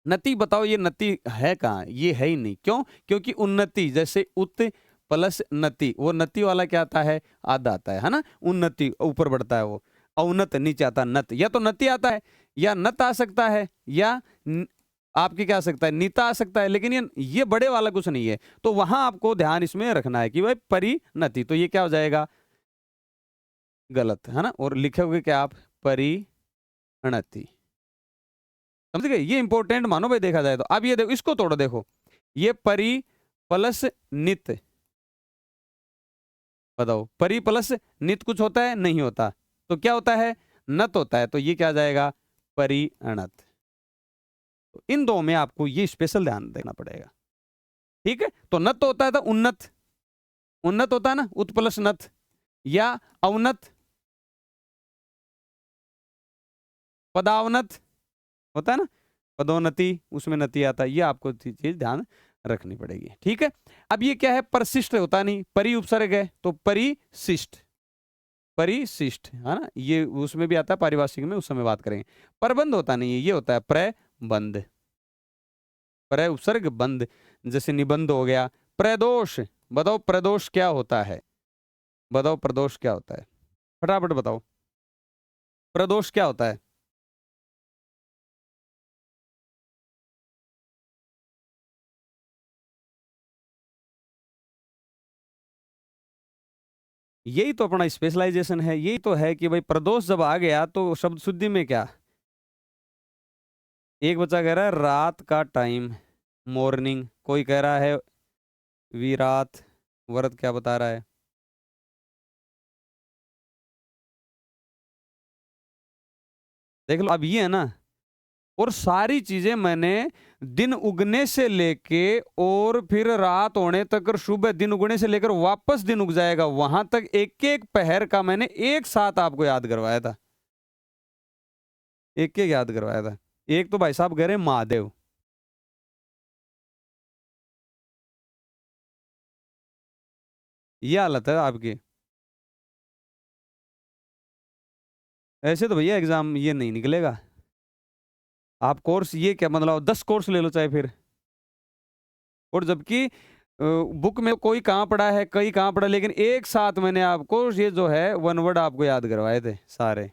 नति, बताओ ये नति है कहाँ? ये है ही नहीं। क्यों? क्योंकि उन्नति, जैसे उत प्लस नति, वो नति वाला क्या आता है? आधा आता है ना? उन्नति ऊपर बढ़ता है, वो औन्नत नीचे आता है, नत। या तो नति आता है, या नत आ सकता है, या आपके क्या आ सकता है? नीता आ सकता है, लेकिन ये बड़े वाला कुछ नहीं है। तो वहां आपको ध्यान इसमें रखना है कि भाई परिणति, तो ये क्या हो जाएगा? गलत है ना? और लिखोगे क्या आप? परिणति। समझ गए, ये इंपॉर्टेंट मानो भाई देखा जाए तो। अब ये देखो, इसको तोड़ो, देखो ये परी प्लस नित, बताओ परी प्लस नित कुछ होता है, नहीं होता, तो क्या होता है, नत होता है, तो ये क्या आ जाएगा, परी अणत। तो इन दो में आपको ये स्पेशल ध्यान देना पड़ेगा, ठीक है। तो नत तो होता है तो उन्नत, उन्नत होता है ना, उत प्लस नत, या अवनत, पदावनत होता है ना, पदोन्नति, उसमें नति आता है, ये आपको चीज ध्यान रखनी पड़ेगी, ठीक है। अब ये क्या है, परशिष्ट होता नहीं, परि उपसर्ग है तो परिशिष्ट, परिशिष्ट है ना, ये उसमें भी आता है पारिभाषिक में, उस समय बात करेंगे। परबंध होता नहीं है, ये होता है प्रबंध, प्र उपसर्ग बंध, जैसे निबंध हो गया। प्रदोष, बताओ प्रदोष क्या होता है, बताओ प्रदोष क्या होता है, फटाफट बताओ, प्रदोष क्या होता है। यही तो अपना स्पेशलाइजेशन है, यही तो है कि भाई प्रदोष जब आ गया तो शब्द शुद्धि में क्या, एक बच्चा कह रहा है रात का टाइम, मॉर्निंग, कोई कह रहा है विरात, व्रत क्या बता रहा है, देख लो अब ये है ना। और सारी चीजें मैंने दिन उगने से लेके और फिर रात होने तक, और सुबह दिन उगने से लेकर वापस दिन उग जाएगा वहां तक, एक एक पहर का मैंने एक साथ आपको याद करवाया था, एक एक याद करवाया था। एक तो भाई साहब कह रहे हैं महादेव, ये हालत है आपकी। ऐसे तो भैया एग्जाम ये नहीं निकलेगा। आप कोर्स ये क्या मतलब 10 कोर्स ले लो चाहे फिर, और जबकि बुक में कोई कहाँ पढ़ा है, कई कहाँ पढ़ा, लेकिन एक साथ मैंने आपको ये जो है वन वर्ड आपको याद करवाए थे सारे।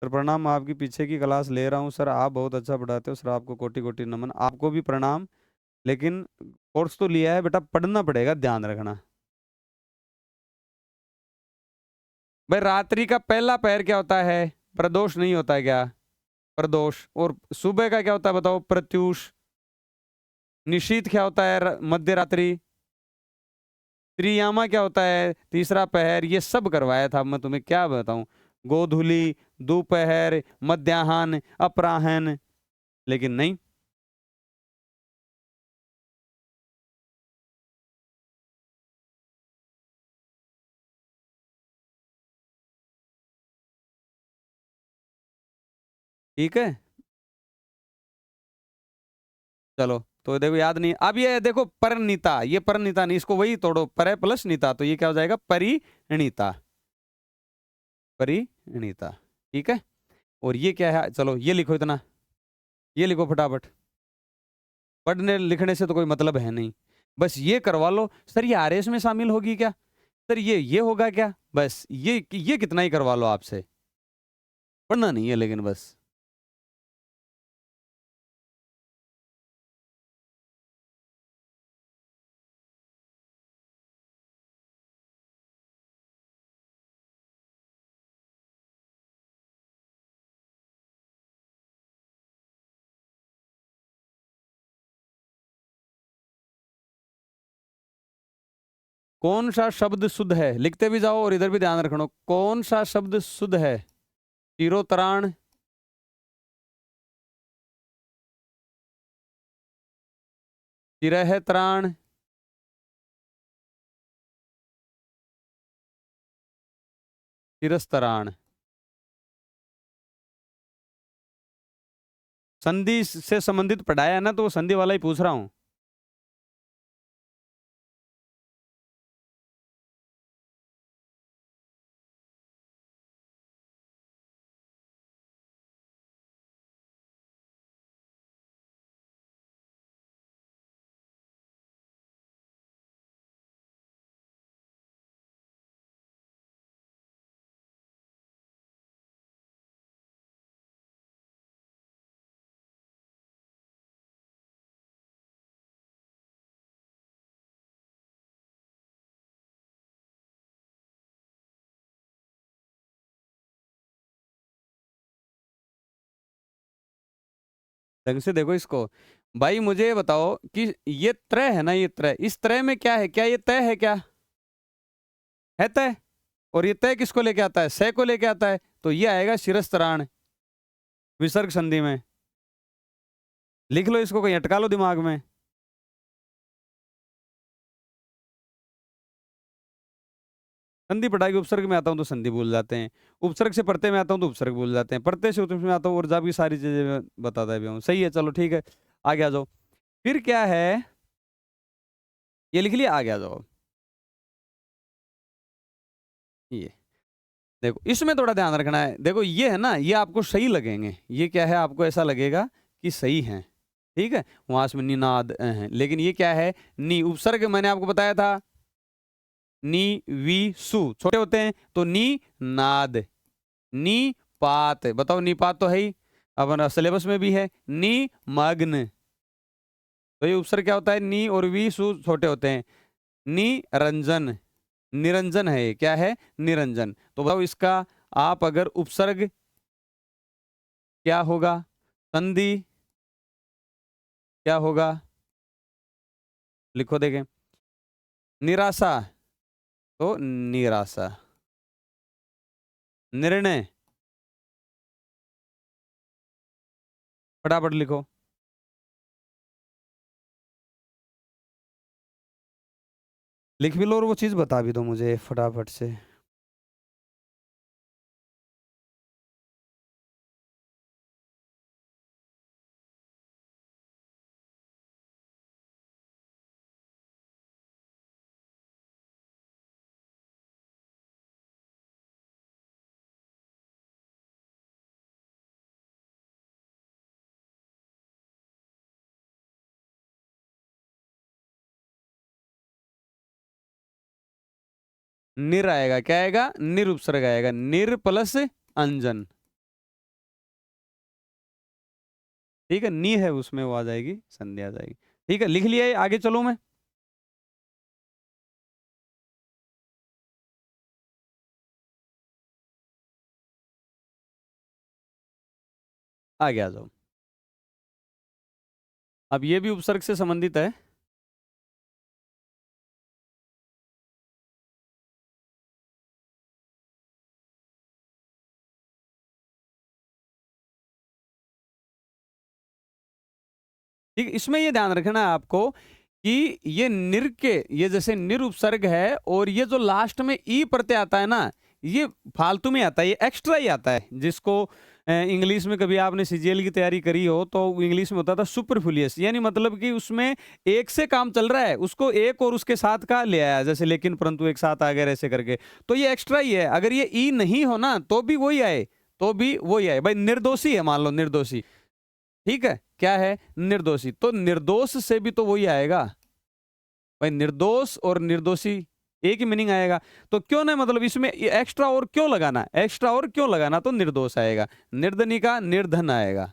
सर प्रणाम, आपकी पीछे की क्लास ले रहा हूँ सर, आप बहुत अच्छा पढ़ाते हो सर, आपको कोटि कोटि नमन, आपको भी प्रणाम। लेकिन कोर्स तो लिया है बेटा, पढ़ना पड़ेगा, ध्यान रखना। भाई रात्रि का पहला पहर क्या होता है, प्रदोष नहीं होता है क्या, प्रदोष। और सुबह का क्या होता है बताओ, प्रत्यूष। निशीथ क्या होता है, मध्य रात्रि। त्रियामा क्या होता है, तीसरा पहर। ये सब करवाया था, मैं तुम्हें क्या बताऊं, गोधूली, दोपहर, मध्याह्न, अपराह्न, लेकिन नहीं। ठीक है, चलो तो देखो याद नहीं। अब ये देखो परिणीता, ये परिणीता नहीं, इसको वही तोड़ो, पर प्लस नीता, तो ये क्या हो जाएगा, परिणीता, परिणीता, ठीक है। और ये क्या है, चलो ये लिखो इतना, ये लिखो फटाफट, पढ़ने लिखने से तो कोई मतलब है नहीं, बस ये करवा लो। सर ये आरएस में शामिल होगी क्या, सर ये होगा क्या, बस ये कितना ही करवा लो आपसे, पढ़ना नहीं है लेकिन बस। कौन सा शब्द शुद्ध है, लिखते भी जाओ और इधर भी ध्यान रखना, कौन सा शब्द शुद्ध है, चिरोतराण, चिरह त्राण, चिरस्तराण। संधि से संबंधित पढ़ाया है ना, तो वो संधि वाला ही पूछ रहा हूं। ढंग से देखो इसको। भाई मुझे ये बताओ कि ये त्रय है ना, ये त्रय, इस त्रय में क्या है, क्या ये तय है, क्या है तय? और ये तय किसको लेके आता है, सय को लेके आता है, तो ये आएगा शिरस्तराण विसर्ग संधि में। लिख लो इसको, कहीं अटका लो दिमाग में। संधि पढ़ाई उपसर्ग में आता हूं तो संधि भूल जाते हैं, उपसर्ग से प्रत्यय में आता हूं तो उपसर्ग भूल जाते हैं, प्रत्यय से उपसर्ग में आता हूं और जब की सारी चीजें मैं बताता भी हूँ। सही है, चलो ठीक है, आगे आ जाओ। फिर क्या है, ये लिख लिया, आगे आ जाओ। ये देखो, इसमें थोड़ा ध्यान रखना है। देखो ये है ना, ये आपको सही लगेंगे, ये क्या है, आपको ऐसा लगेगा कि सही है, ठीक है, वहां में निनाद है, लेकिन ये क्या है, नी उपसर्ग, मैंने आपको बताया था नी वी सु छोटे होते हैं, तो नी नाद, नी पात, बताओ नी पात तो है ही, अब सिलेबस में भी है, नी मग्न, तो ये उपसर्ग क्या होता है, नी और वी सु छोटे होते हैं, नी रंजन, निरंजन है, ये क्या है, निरंजन। तो बताओ इसका आप अगर उपसर्ग क्या होगा, संधि क्या होगा, लिखो देखें। निराशा तो निराशा, निर्णय फटाफट लिखो। लिख भी लो और वो चीज बता भी दो मुझे फटाफट से। निर आएगा, क्या आएगा, निर उपसर्ग आएगा, निर प्लस अंजन, ठीक है, नी है उसमें, वो आ जाएगी, संधि आ जाएगी। ठीक है, लिख लिया, ये आगे चलो मैं। आगे आ जाओ। अब ये भी उपसर्ग से संबंधित है। ठीक, इसमें ये ध्यान रखना है आपको कि ये निर के, ये जैसे निर उपसर्ग है और ये जो लास्ट में ई प्रत्यय आता है ना, ये फालतू में आता है, ये एक्स्ट्रा ही आता है, जिसको इंग्लिश में कभी आपने सीजीएल की तैयारी करी हो तो इंग्लिश में होता था सुपरफ्लुयस, यानी मतलब कि उसमें एक से काम चल रहा है, उसको एक और उसके साथ का ले आया, जैसे लेकिन परंतु एक साथ आ गया, ऐसे करके, तो ये एक्स्ट्रा ही है। अगर ये ई नहीं हो ना तो भी वही आए, तो भी वही आए, भाई निर्दोषी है, मान लो निर्दोषी, ठीक है, क्या है, निर्दोषी, तो निर्दोष से भी तो वही आएगा भाई, निर्दोष और निर्दोषी एक ही मीनिंग आएगा, तो क्यों ना, मतलब इसमें एक्स्ट्रा और क्यों लगाना, एक्स्ट्रा और क्यों लगाना, तो निर्दोष आएगा, निर्धनी का निर्धन आएगा,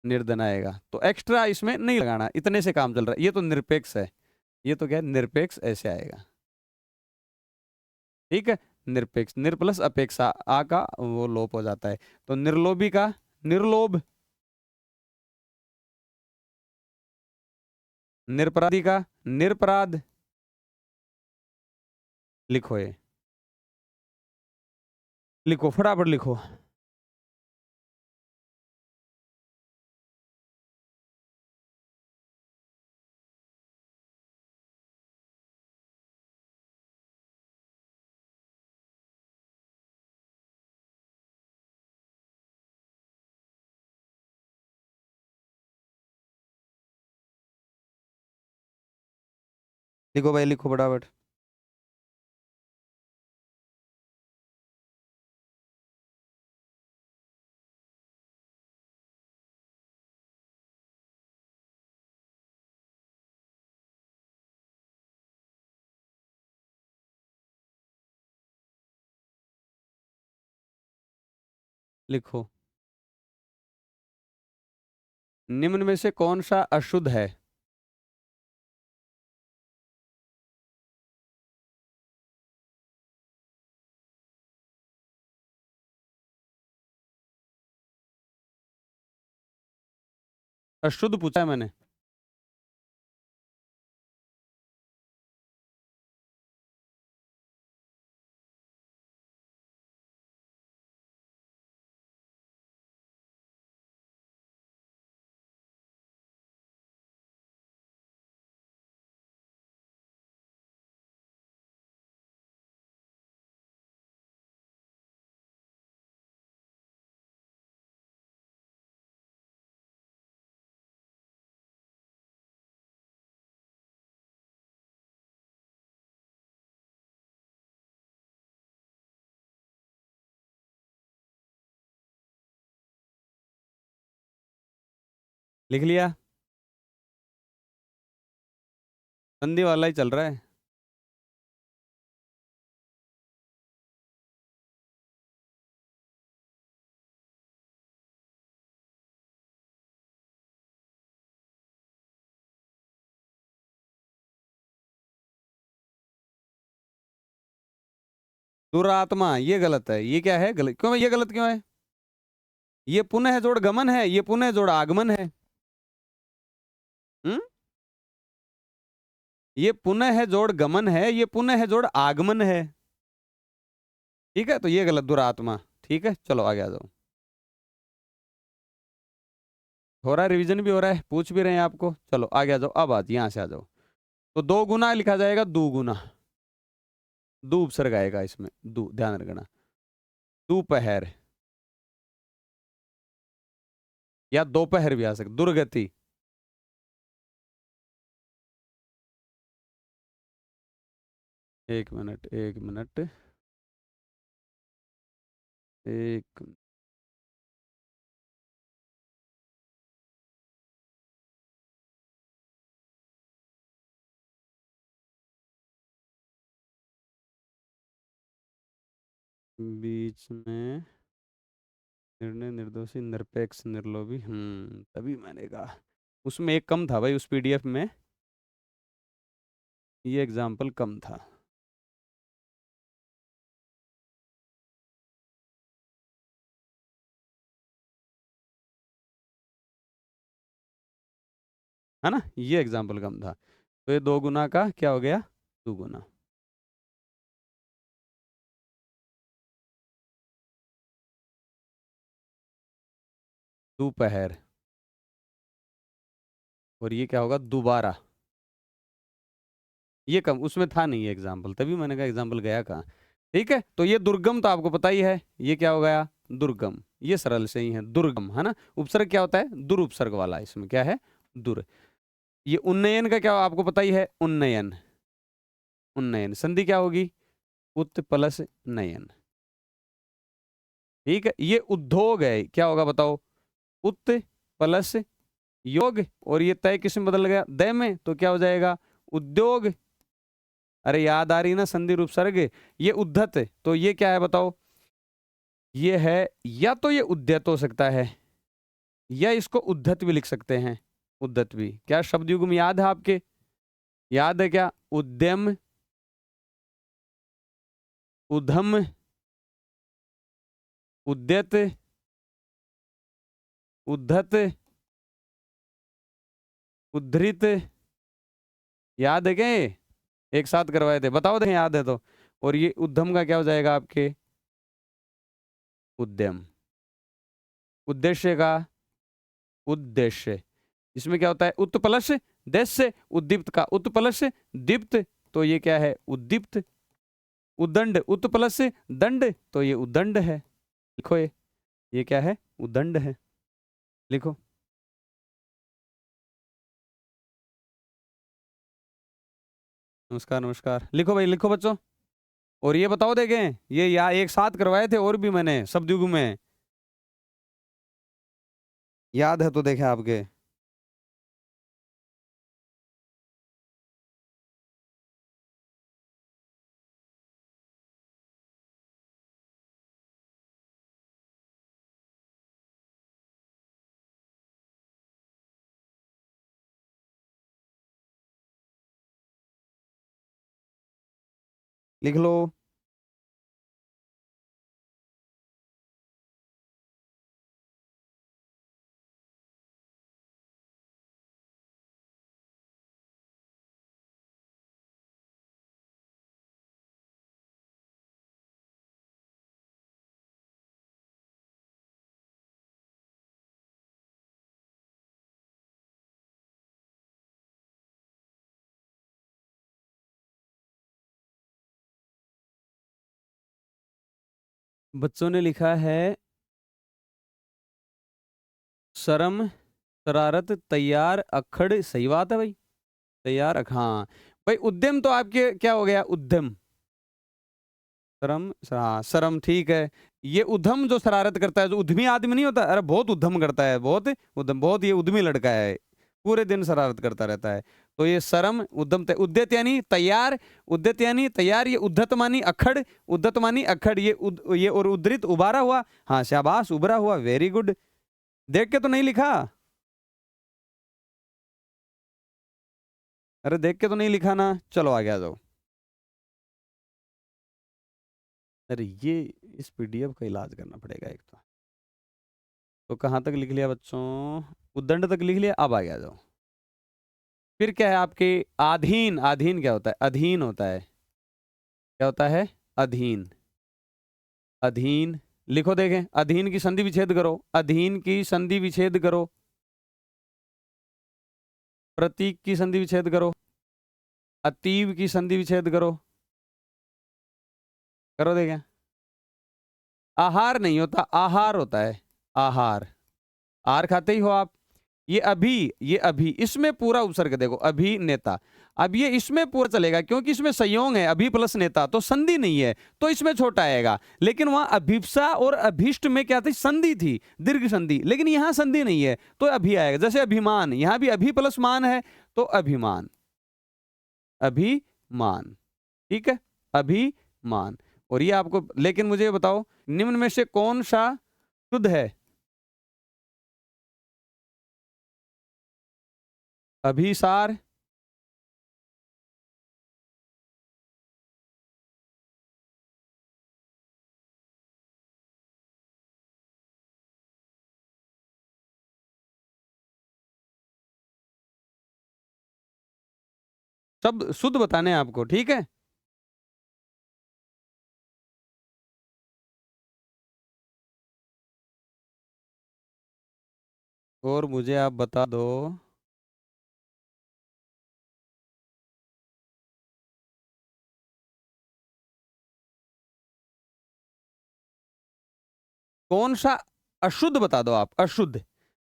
निर्धन आएगा, तो एक्स्ट्रा इसमें नहीं लगाना, इतने से काम चल रहा है, ये तो निरपेक्ष है, ये तो क्या है, निरपेक्ष ऐसे आएगा, ठीक है, निरपेक्ष, निर प्लस अपेक्षा, आ का वो लोप हो जाता है, तो निर्लोभी का निर्लोभ, निरपराधी का निरपराध, लिखो ये, लिखो फटाफट लिखो। लिखो भाई, लिखो फटाफट। लिखो, निम्न में से कौन सा अशुद्ध है, अशुद्ध पूछा है मैंने। लिख लिया। संधि वाला ही चल रहा है। दुरात्मा, ये गलत है। ये क्या है गलत, क्यों ये गलत क्यों है? ये पुनः जोड़ गमन है, ये पुनः जोड़ आगमन है। हम्म, ये पुनः जोड़ गमन है, ये पुनः जोड़ आगमन है। ठीक है, तो ये गलत, दुरात्मा। ठीक है, चलो आगे आ जाओ। हो रहा है, रिवीजन भी हो रहा है, पूछ भी रहे हैं आपको। चलो आगे आ जाओ, अब आज यहां से आ जाओ। तो दो गुना लिखा जाएगा, दुगुना। दू उपसर्ग आएगा इसमें, दू, ध्यान रखना। दोपहर, या दोपहर भी आ सकता, दुर्गति। एक मिनट, एक मिनट, एक, बीच में निर्णय, निर्दोषी, निरपेक्ष, निर्लोभी। तभी मैंने कहा उसमें एक कम था भाई, उस पीडीएफ में ये एग्जाम्पल कम था। है ना, ये एग्जाम्पल कम था। तो ये दो गुना का क्या हो गया, दुगुना। दोपहर, और ये क्या होगा, दोबारा। ये कम, उसमें था नहीं ये एग्जाम्पल, तभी मैंने कहा एग्जाम्पल गया कहाँ। ठीक है, तो ये दुर्गम तो आपको पता ही है, ये क्या हो गया, दुर्गम। ये सरल से ही है, दुर्गम, है ना। उपसर्ग क्या होता है, दुर उपसर्ग वाला, इसमें क्या है, दुर। ये उन्नयन का क्या आपको पता ही है, उन्नयन। उन्नयन संधि क्या होगी, उत प्लस नयन। ठीक है, ये उद्योग है, क्या होगा बताओ, उत प्लस योग, और ये तय किस में बदल गया, दय में, तो क्या हो जाएगा, उद्योग। अरे याद आ रही ना, संधि रूप सर्ग। ये उद्धत, तो ये क्या है बताओ, ये है, या तो ये उद्यत हो सकता है, या इसको उद्धत भी लिख सकते हैं। उद्धत भी, क्या शब्द युग्म याद है आपके, याद है क्या, उद्यम, उधम, उद्यत, उद्धत, उद्धृत। याद है क्या ये? एक साथ करवाए थे, बताओ देखें याद है तो। और ये उद्यम का क्या हो जाएगा आपके, उद्यम। उद्देश्य का, उद्देश्य। इसमें क्या होता है, उत्पलश देश से, उद्दीप्त का उत्पलश दीप्त, तो ये क्या है, उद्दीप्त। उदंड, उत्पलश दंड, तो ये उदंड है। लिखो ये क्या है, उदंड है। लिखो। नमस्कार, नमस्कार, लिखो भाई, लिखो बच्चों। और ये बताओ देखें, ये या एक साथ करवाए थे और भी मैंने शब्दयुग में, याद है तो देखें आपके। लिख लो। बच्चों ने लिखा है शर्म, शरारत, तैयार, अक्खड़। सही बात है भाई, तैयार हाँ भाई। उद्यम तो आपके क्या हो गया, उद्यम। शर्म, हाँ शर्म ठीक है। ये उद्यम जो शरारत करता है, जो उद्यमी आदमी नहीं होता, अरे बहुत उद्यम करता है, बहुत उद्यम, बहुत ये उद्यमी लड़का है, पूरे दिन शरारत करता रहता है। तो ये शर्म, उद्यम, उद्यत यानी तैयार, उद्यत यानी तैयार, ये उद्धत मानी अखड़, उद्धत मानी अखड़, ये और उद्धृत उबारा हुआ। हाँ शाबाश, उभरा हुआ, वेरी गुड। देख के तो नहीं लिखा, अरे देख के तो नहीं लिखा ना। चलो आगे आ जाओ। अरे ये इस पीडीएफ का इलाज करना पड़ेगा एक तो कहाँ तक लिख लिया बच्चों, उद्दंड तक लिख लिया। अब आगे आ जाओ। फिर क्या है आपके, अधीन। अधीन क्या होता है, अधीन होता है, क्या होता है, अधीन। अधीन लिखो, देखें, अधीन की संधि विच्छेद करो, अधीन की संधि विच्छेद करो, प्रतीक की संधि विच्छेद करो, अतीव की संधि विच्छेद करो, करो देखें। आहार नहीं होता, आहार होता है, आहार। आहार खाते ही हो आप। ये अभी इसमें पूरा उपसर्ग देखो, अभिनेता। अब ये इसमें पूरा चलेगा क्योंकि इसमें संयोग है, अभी प्लस नेता, तो संधि नहीं है, तो इसमें छोटा आएगा। लेकिन वहां अभिप्सा और अभिष्ट में क्या थी, संधि थी, दीर्घ संधि, लेकिन यहां संधि नहीं है, तो अभी आएगा। जैसे अभिमान, यहां भी अभी प्लस मान है, तो अभिमान, अभिमान, ठीक है, अभिमान। और ये आपको, लेकिन मुझे ये बताओ, निम्न में से कौन सा शुद्ध है, अभिसार, सब शुद्ध बताने हैं आपको, ठीक है। और मुझे आप बता दो, कौन सा अशुद्ध, बता दो आप, अशुद्ध,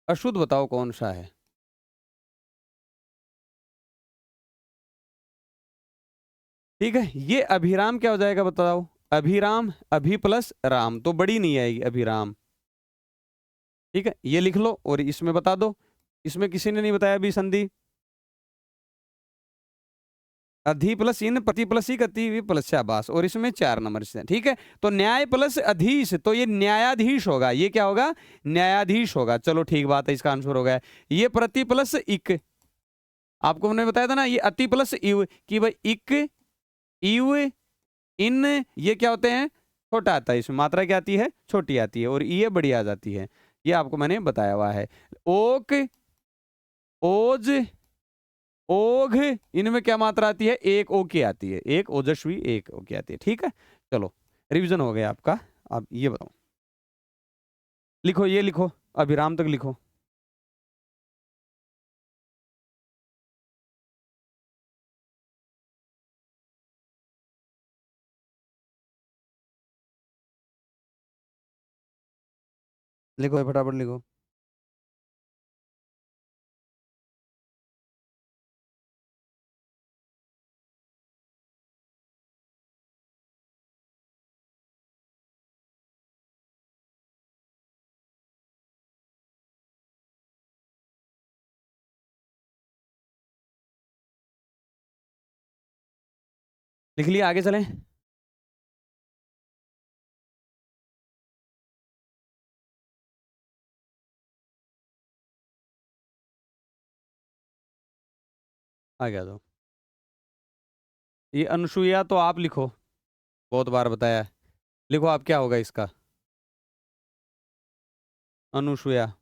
अशुद्ध बताओ कौन सा है। ठीक है, ये अभिराम क्या हो जाएगा बताओ, अभिराम, अभी प्लस राम, तो बड़ी नहीं आएगी, अभिराम। ठीक है, ये लिख लो और इसमें बता दो, इसमें किसी ने नहीं बताया अभी संधि। अधि प्लस इन, प्रति प्लस ही, कति प्लस शाबाश, और इसमें 4 नंबर से, ठीक है। तो न्याय प्लस अधीश, तो ये न्यायाधीश होगा, ये क्या होगा, न्यायाधीश होगा। चलो ठीक बात है, इसका आंसर हो गया। ये प्रति प्लस इक, आपको मैंने बताया था ना, ये अति प्लस इव, कि भाई इक, इव, इन, ये क्या होते हैं, छोटा आता है, इसमें मात्रा क्या आती है, छोटी आती है, और ये बड़ी आ जाती है। ये आपको मैंने बताया हुआ है। ओक, ओज, ओघ, इनमें क्या मात्रा आती है, एक ओ की आती है, एक ओजस्वी, एक ओ की आती है, ठीक है। चलो रिवीजन हो गया आपका। अब ये बताओ, लिखो, ये लिखो, अभिराम तक लिखो। लिखो फटाफट लिखो। लिख लिया, आगे चलें। आगे आ जाओ। ये अनुसुईया तो आप लिखो, बहुत बार बताया है। लिखो आप, क्या होगा इसका, अनुसुईया।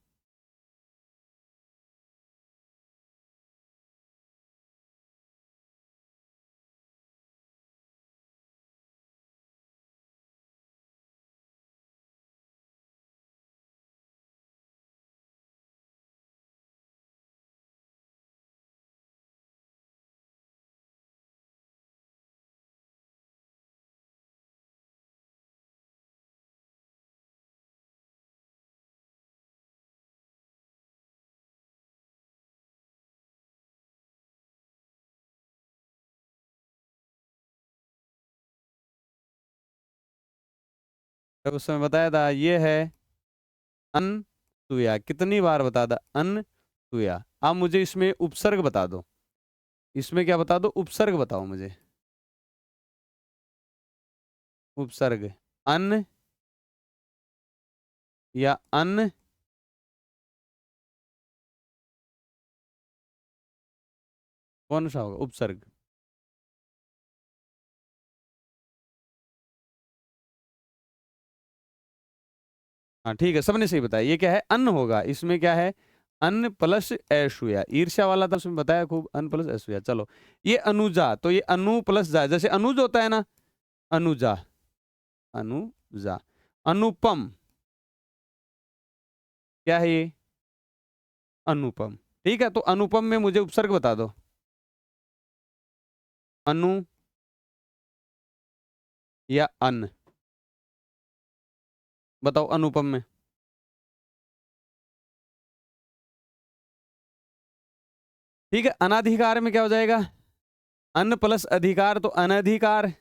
उस समय बताया था ये है अनसुया। कितनी बार बता था? अनसुया। अब मुझे इसमें उपसर्ग बता दो। इसमें क्या बता दो? उपसर्ग बताओ मुझे। उपसर्ग अन या अन, कौन सा होगा उपसर्ग? हाँ ठीक है, सबने सही बताया। ये क्या है? अन्न होगा। इसमें क्या है? अन्न प्लस ऐशुया। ईर्ष्या वाला था, उसमें बताया खूब, अन्न प्लस ऐशुया। चलो, ये अनुजा, तो ये अनु प्लस जा, जैसे अनुज होता है ना, अनुजा, अनुजा। अनुपम, क्या है ये? अनुपम। ठीक है, तो अनुपम में मुझे उपसर्ग बता दो। अनु या अन, बताओ अनुपम में। ठीक है, अनाधिकार में क्या हो जाएगा? अन प्लस अधिकार, तो अनधिकार।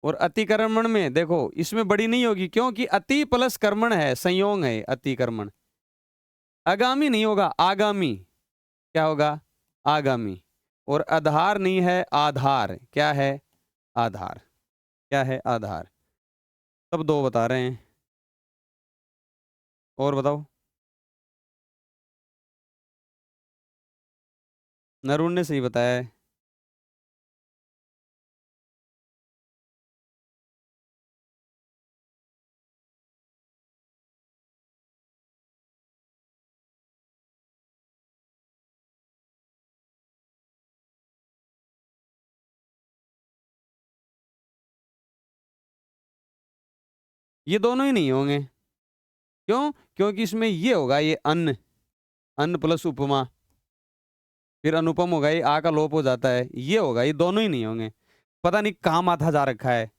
और अतिक्रमण में देखो, इसमें बड़ी नहीं होगी, क्योंकि अति प्लस कर्मण है, संयोग है अतिक्रमण। आगामी नहीं होगा, आगामी। क्या होगा? आगामी। और आधार नहीं है, आधार। क्या है? आधार। क्या है? आधार। सब दो बता रहे हैं, और बताओ। नरुण ने सही बताया है। ये दोनों ही नहीं होंगे। क्यों? क्योंकि इसमें ये होगा, ये अन्न, अन्न प्लस उपमा, फिर अनुपम होगा, ये आ का लोप हो जाता है, ये होगा। ये दोनों ही नहीं होंगे। पता नहीं कहाँ माथा जा रखा है।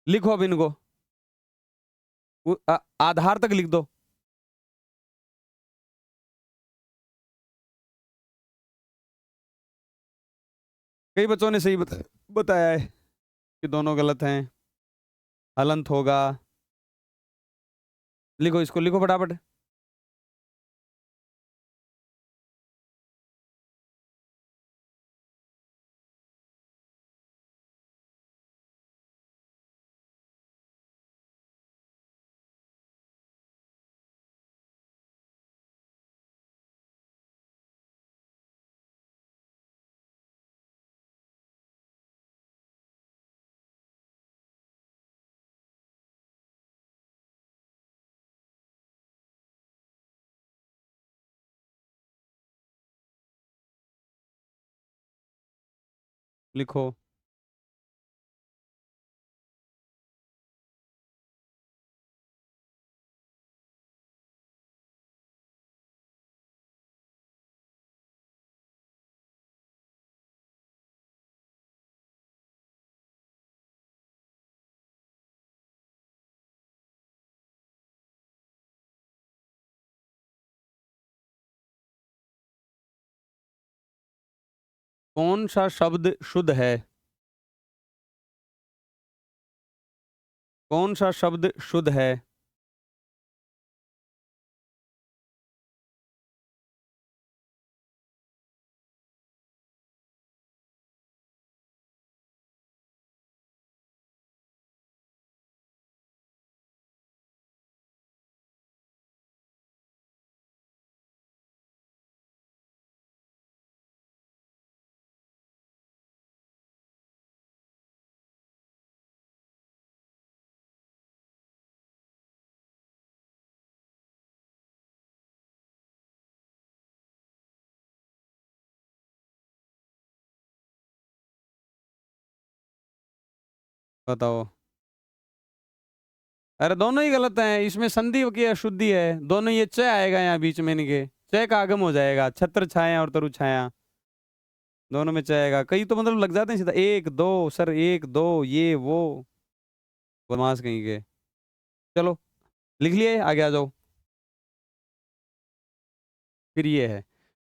लिखो अब इनको। आधार तक लिख दो। कई बच्चों ने सही बताया है कि दोनों गलत हैं। हलंत होगा। लिखो, इसको लिखो फटाफट। लिखो। कौन सा शब्द शुद्ध है? कौन सा शब्द शुद्ध है? बताओ। अरे दोनों ही गलत हैं, इसमें संधि की अशुद्धि है। दोनों, ये च आएगा यहाँ बीच में इनके, च का आगम हो जाएगा। छत्र छाया और तरु छाया, दोनों में च आएगा। कई तो मतलब लग जाते हैं सीधा, एक दो सर, एक दो ये वो, बदमाश कहीं के। चलो, लिख लिए, आगे आ जाओ। फिर ये है,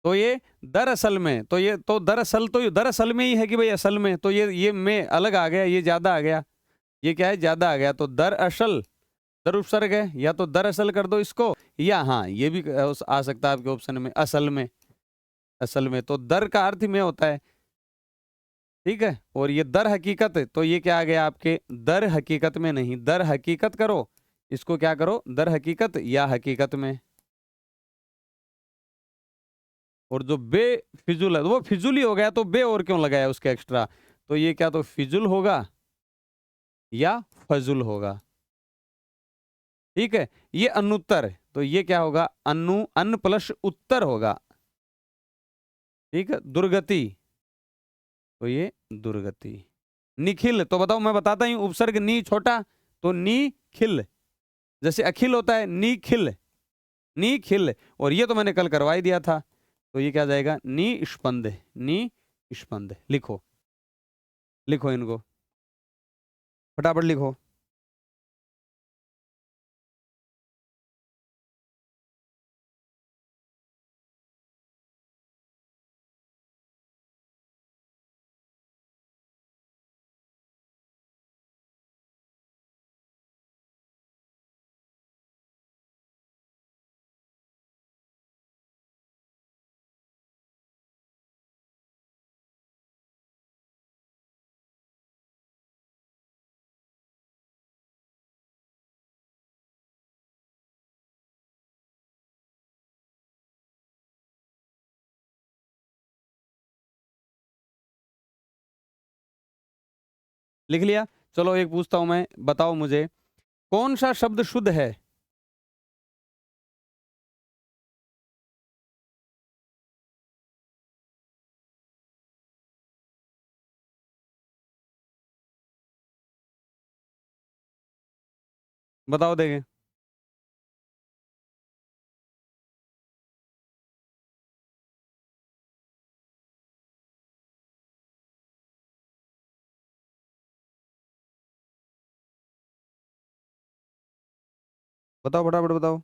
तो ये दरअसल में, तो ये तो दरअसल, तो ये दरअसल में ही है कि भाई असल में, तो ये में अलग आ गया, ये ज्यादा आ गया, ये क्या है, ज्यादा आ गया, तो दरअसल, दर उपसर्ग है, या तो दरअसल कर दो इसको, या हाँ ये भी आ सकता है आपके ऑप्शन में असल में, असल में, तो दर का अर्थ ही में होता है, ठीक है। और ये दर हकीकत, तो ये क्या आ गया आपके, दर हकीकत में नहीं, दर हकीकत करो, इसको क्या करो, दर हकीकत या हकीकत में। और जो बे फिजुल है वो फिजुल ही हो गया, तो बे और क्यों लगाया उसके एक्स्ट्रा, तो ये क्या तो फिजुल होगा या फजुल होगा, ठीक है। ये अनुत्तर है, तो ये क्या होगा, अन्न प्लस उत्तर होगा, ठीक है। दुर्गति, तो ये दुर्गति। निखिल, तो बताओ, मैं बताता हूं, उपसर्ग नी छोटा, तो नी खिल, जैसे अखिल होता है, नी खिल, नी खिल, और ये तो मैंने कल करवा ही दिया था, तो ये क्या जाएगा, नी स्पंद, नी स्पंद। लिखो, लिखो इनको, फटाफट लिखो। लिख लिया, चलो एक पूछता हूं मैं, बताओ मुझे, कौन सा शब्द शुद्ध है, बताओ देखें। बताओ फटाफट बताओ।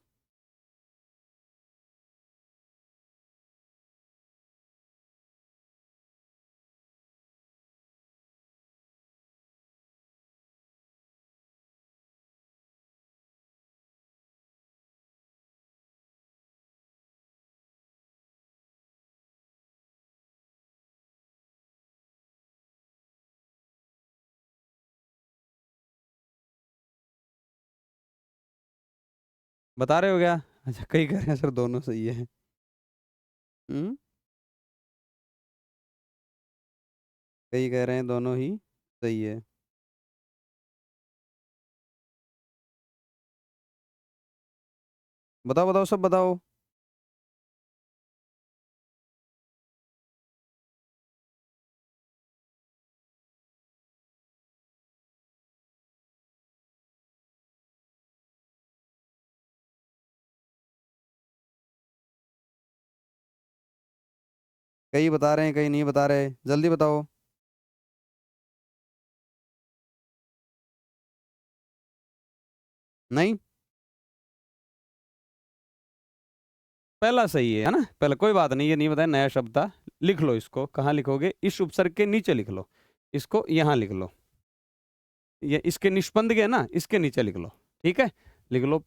बता रहे हो क्या, अच्छा कई कह रहे हैं सर दोनों सही है। हम्म, कई कह रहे हैं दोनों ही सही है। बताओ बताओ सब बताओ। कई बता रहे हैं, कई नहीं बता रहे, जल्दी बताओ। नहीं, पहला सही है ना, पहला, कोई बात नहीं, ये नहीं बताया, नया शब्द था। लिख लो इसको, कहाँ लिखोगे, इस उपसर्ग के नीचे लिख लो, इसको यहाँ लिख लो, ये इसके निष्पंद के है ना, इसके नीचे लिख लो, ठीक है। लिख लो,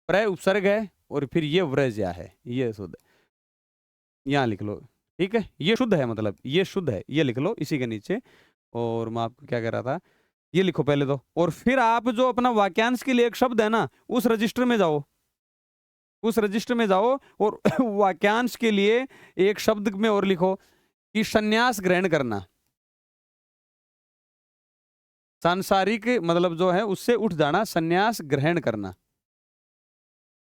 प्रय उपसर्ग है, और फिर ये व्रज्या है, ये शुद्ध, यहाँ लिख लो, ठीक है, ये शुद्ध है, मतलब ये शुद्ध है, ये लिख लो इसी के नीचे। और मैं आपको क्या कह रहा था, ये लिखो पहले तो, और फिर आप जो अपना वाक्यांश के लिए एक शब्द है ना, उस रजिस्टर में जाओ, उस रजिस्टर में जाओ, और वाक्यांश के लिए एक शब्द में और लिखो कि संन्यास ग्रहण करना, सांसारिक मतलब जो है उससे उठ जाना, संन्यास ग्रहण करना,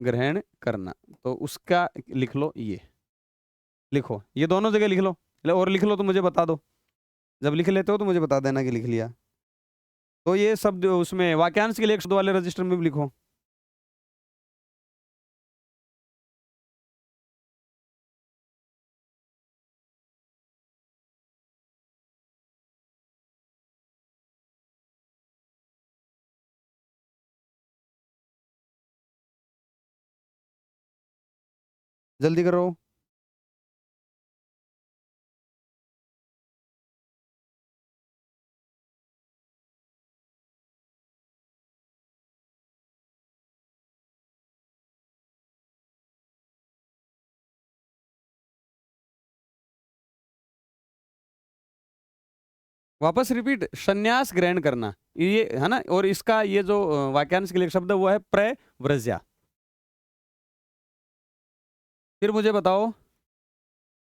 ग्रहण करना, तो उसका लिख लो, ये लिखो, ये दोनों जगह लिख लो, और लिख लो तो मुझे बता दो, जब लिख लेते हो तो मुझे बता देना कि लिख लिया। तो ये शब्द उसमें वाक्यांश के लिए एक शब्द वाले रजिस्टर में भी लिखो। जल्दी करो। वापस रिपीट, संन्यास ग्रहण करना, ये है ना। और इसका ये जो वाक्यांश के लिए शब्द है वो है प्रव्रज्या। फिर मुझे बताओ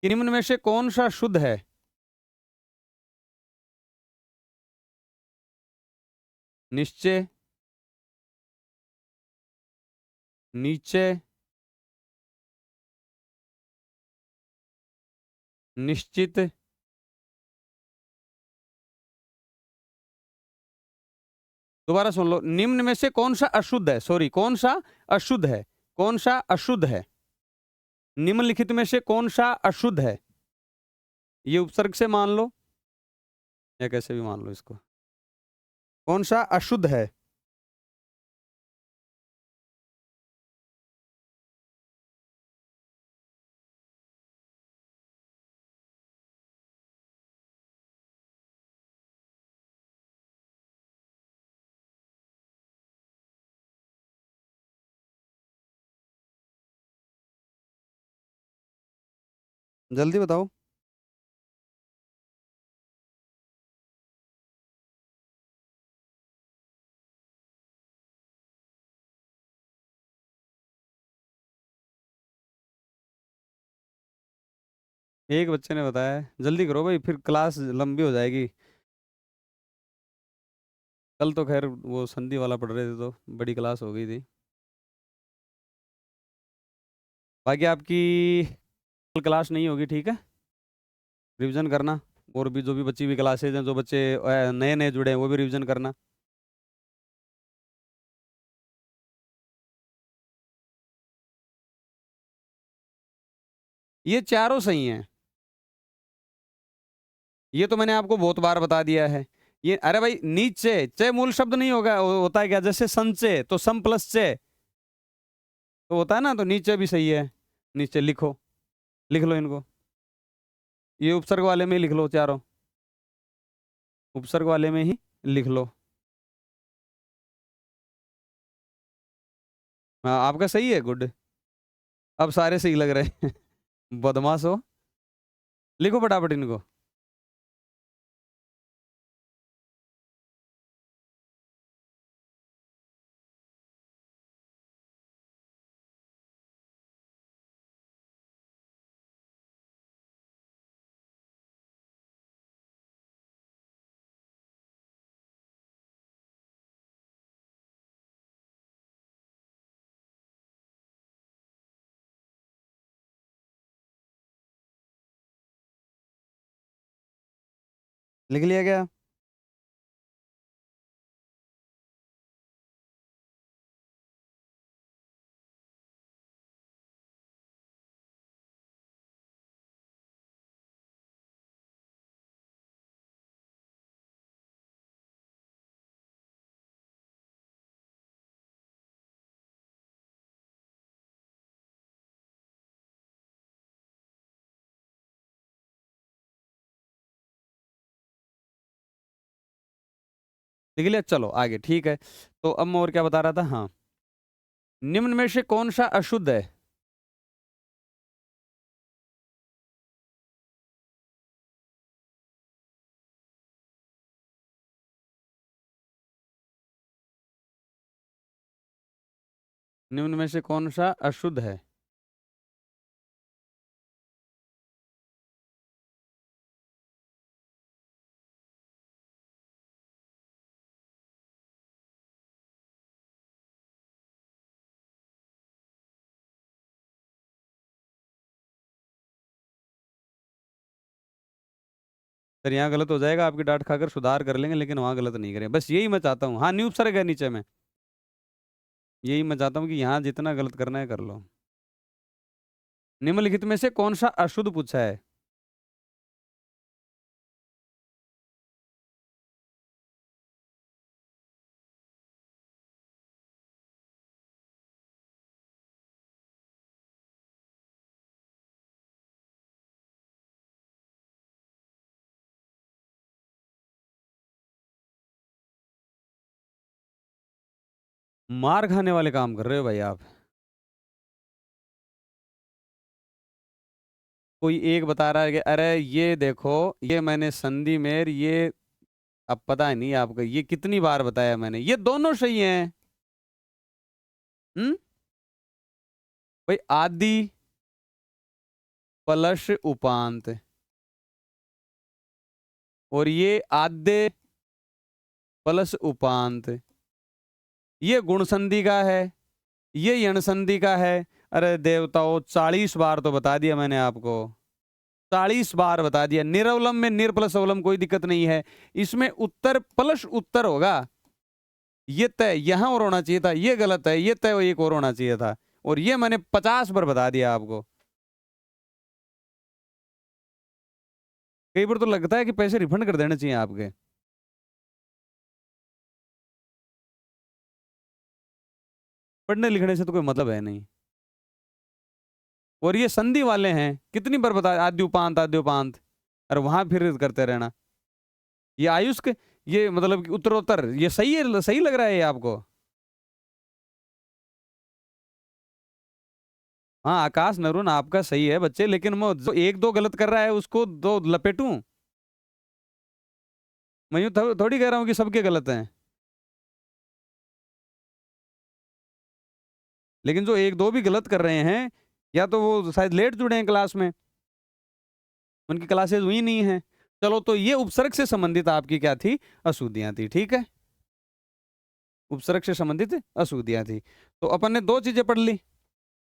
कि निम्न में से कौन सा शुद्ध है? निश्चय, निश्चय, निश्चित, दोबारा सुन लो, निम्न में से कौन सा अशुद्ध है, सॉरी कौन सा अशुद्ध है, कौन सा अशुद्ध है, निम्नलिखित में से कौन सा अशुद्ध है? ये उपसर्ग से मान लो या कैसे भी मान लो इसको, कौन सा अशुद्ध है? जल्दी बताओ। एक बच्चे ने बताया है, जल्दी करो भाई, फिर क्लास लंबी हो जाएगी। कल तो खैर वो संधि वाला पढ़ रहे थे तो बड़ी क्लास हो गई थी। बाकी आपकी कल क्लास नहीं होगी, ठीक है, रिवीजन करना। और भी जो भी बची हुई क्लासेज हैं, जो बच्चे नए नए जुड़े हैं वो भी रिवीजन करना। ये चारों सही हैं, ये तो मैंने आपको बहुत बार बता दिया है। ये अरे भाई, नीचे चे मूल शब्द नहीं होगा, होता है क्या, जैसे संचय तो सम प्लस चे तो होता है ना, तो नीचे भी सही है। नीचे लिखो, लिख लो इनको, ये उपसर्ग वाले में ही लिख लो चारों, उपसर्ग वाले में ही लिख लो। हाँ आपका सही है, गुड। अब सारे सही लग रहे हैं। बदमाश हो, लिखो फटाफट इनको। लिख लिया क्या? लिख लिया, चलो आगे, ठीक है। तो अब मैं और क्या बता रहा था, हाँ, निम्न में से कौन सा अशुद्ध है? निम्न में से कौन सा अशुद्ध है? सर यहाँ गलत हो जाएगा, आपकी डांट खाकर सुधार कर लेंगे, लेकिन वहां गलत नहीं करें, बस यही मैं चाहता हूँ। हाँ, न्यू उपसर्ग है नीचे में, यही मैं चाहता हूँ कि यहाँ जितना गलत करना है कर लो। निम्नलिखित में से कौन सा अशुद्ध पूछा है? मार खाने वाले काम कर रहे हो भाई आप। कोई एक बता रहा है कि अरे ये देखो, ये मैंने संधि में ये अब पता है नहीं आपको, ये कितनी बार बताया मैंने, ये दोनों सही हैं। भाई आदि प्लस उपांत, और ये आद्य प्लस उपांत, ये गुण संधि का है, ये यण संधि का है। अरे देवताओं 40 बार तो बता दिया मैंने आपको, 40 बार बता दिया। निरवलम में निर प्लस अवलम कोई दिक्कत नहीं है, इसमें उत्तर प्लस उत्तर होगा। ये तय यहां और होना चाहिए था, ये गलत है, ये तय एक और होना चाहिए था, और ये मैंने 50 बार बता दिया आपको। कई बार तो लगता है कि पैसे रिफंड कर देने चाहिए आपके। पढ़ने लिखने से तो कोई मतलब है नहीं। और ये संधि वाले हैं, कितनी बार बता, आद्य उपांत आद्य उपांत, और वहां फिर करते रहना। ये आयुष्क, ये मतलब कि उत्तरोत्तर, ये सही है, सही लग रहा है ये आपको? हाँ आकाश नरुन आपका सही है बच्चे, लेकिन मैं जो एक दो गलत कर रहा है उसको दो लपेटूं? मैं यूं थोड़ी कह रहा हूँ कि सबके गलत हैं, लेकिन जो एक दो भी गलत कर रहे हैं, या तो वो शायद लेट जुड़े हैं क्लास में, उनकी क्लासेस हुई नहीं है। चलो, तो ये उपसर्ग से संबंधित आपकी क्या थी? अशुद्धियां थी, ठीक है। उपसर्ग से संबंधित अशुद्धियां थी। तो अपन ने दो चीजें पढ़ ली,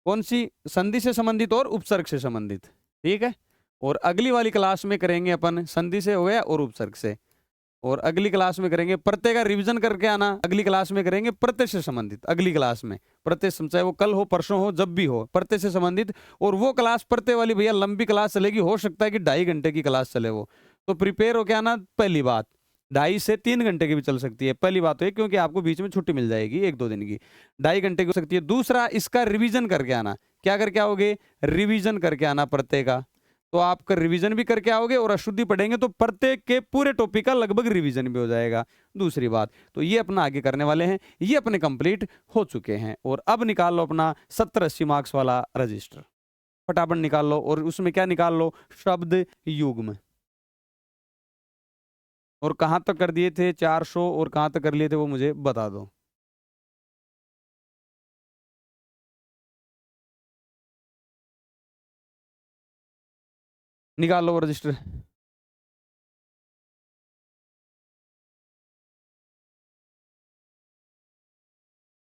कौन सी? संधि से संबंधित और उपसर्ग से संबंधित, ठीक है। और अगली वाली क्लास में करेंगे अपन संधि से हो गया और उपसर्ग से, और अगली क्लास में करेंगे प्रत्यय का रिवीजन करके आना। अगली क्लास में करेंगे प्रत्यय से संबंधित, अगली क्लास में प्रत्यय, चाहे वो कल हो परसों हो जब भी हो, प्रत्यय से संबंधित। और वो क्लास प्रत्यय वाली भैया लंबी क्लास चलेगी, हो सकता है कि 2.5 घंटे की क्लास चले वो, तो प्रिपेयर हो के आना। पहली बात 2.5 से 3 घंटे की भी चल सकती है, पहली बात तो ये, क्योंकि आपको बीच में छुट्टी मिल जाएगी 1-2 दिन की, 2.5 घंटे की हो सकती है। दूसरा, इसका रिवीजन करके आना। क्या करके आओगे? रिवीजन करके आना प्रत्यय का। तो आपका रिवीजन भी करके आओगे, और अशुद्धि पढ़ेंगे तो प्रत्येक के पूरे टॉपिक का लगभग रिवीजन भी हो जाएगा। दूसरी बात तो ये अपना आगे करने वाले हैं, ये अपने कंप्लीट हो चुके हैं। और अब निकाल लो अपना 70-80 मार्क्स वाला रजिस्टर, फटाफट निकाल लो। और उसमें क्या निकाल लो? शब्द युग्म। और कहां तक कर दिए थे 400, और कहां तक कर लिए थे वो मुझे बता दो। निकाल लो वो रजिस्टर।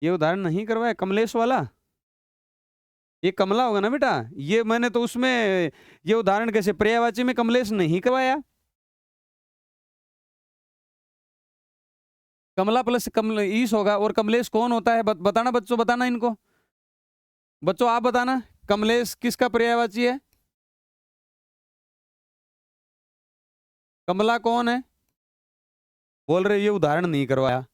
ये उदाहरण नहीं करवाया कमलेश वाला? ये कमला होगा ना बेटा? ये मैंने तो उसमें, ये उदाहरण कैसे पर्यायवाची में कमलेश नहीं करवाया? कमला प्लस कमल ईश होगा, और कमलेश कौन होता है? बताना बच्चों, बताना इनको, बच्चों आप बताना, कमलेश किसका पर्यायवाची है? कमला कौन है? बोल रहे ये उदाहरण नहीं करवाया।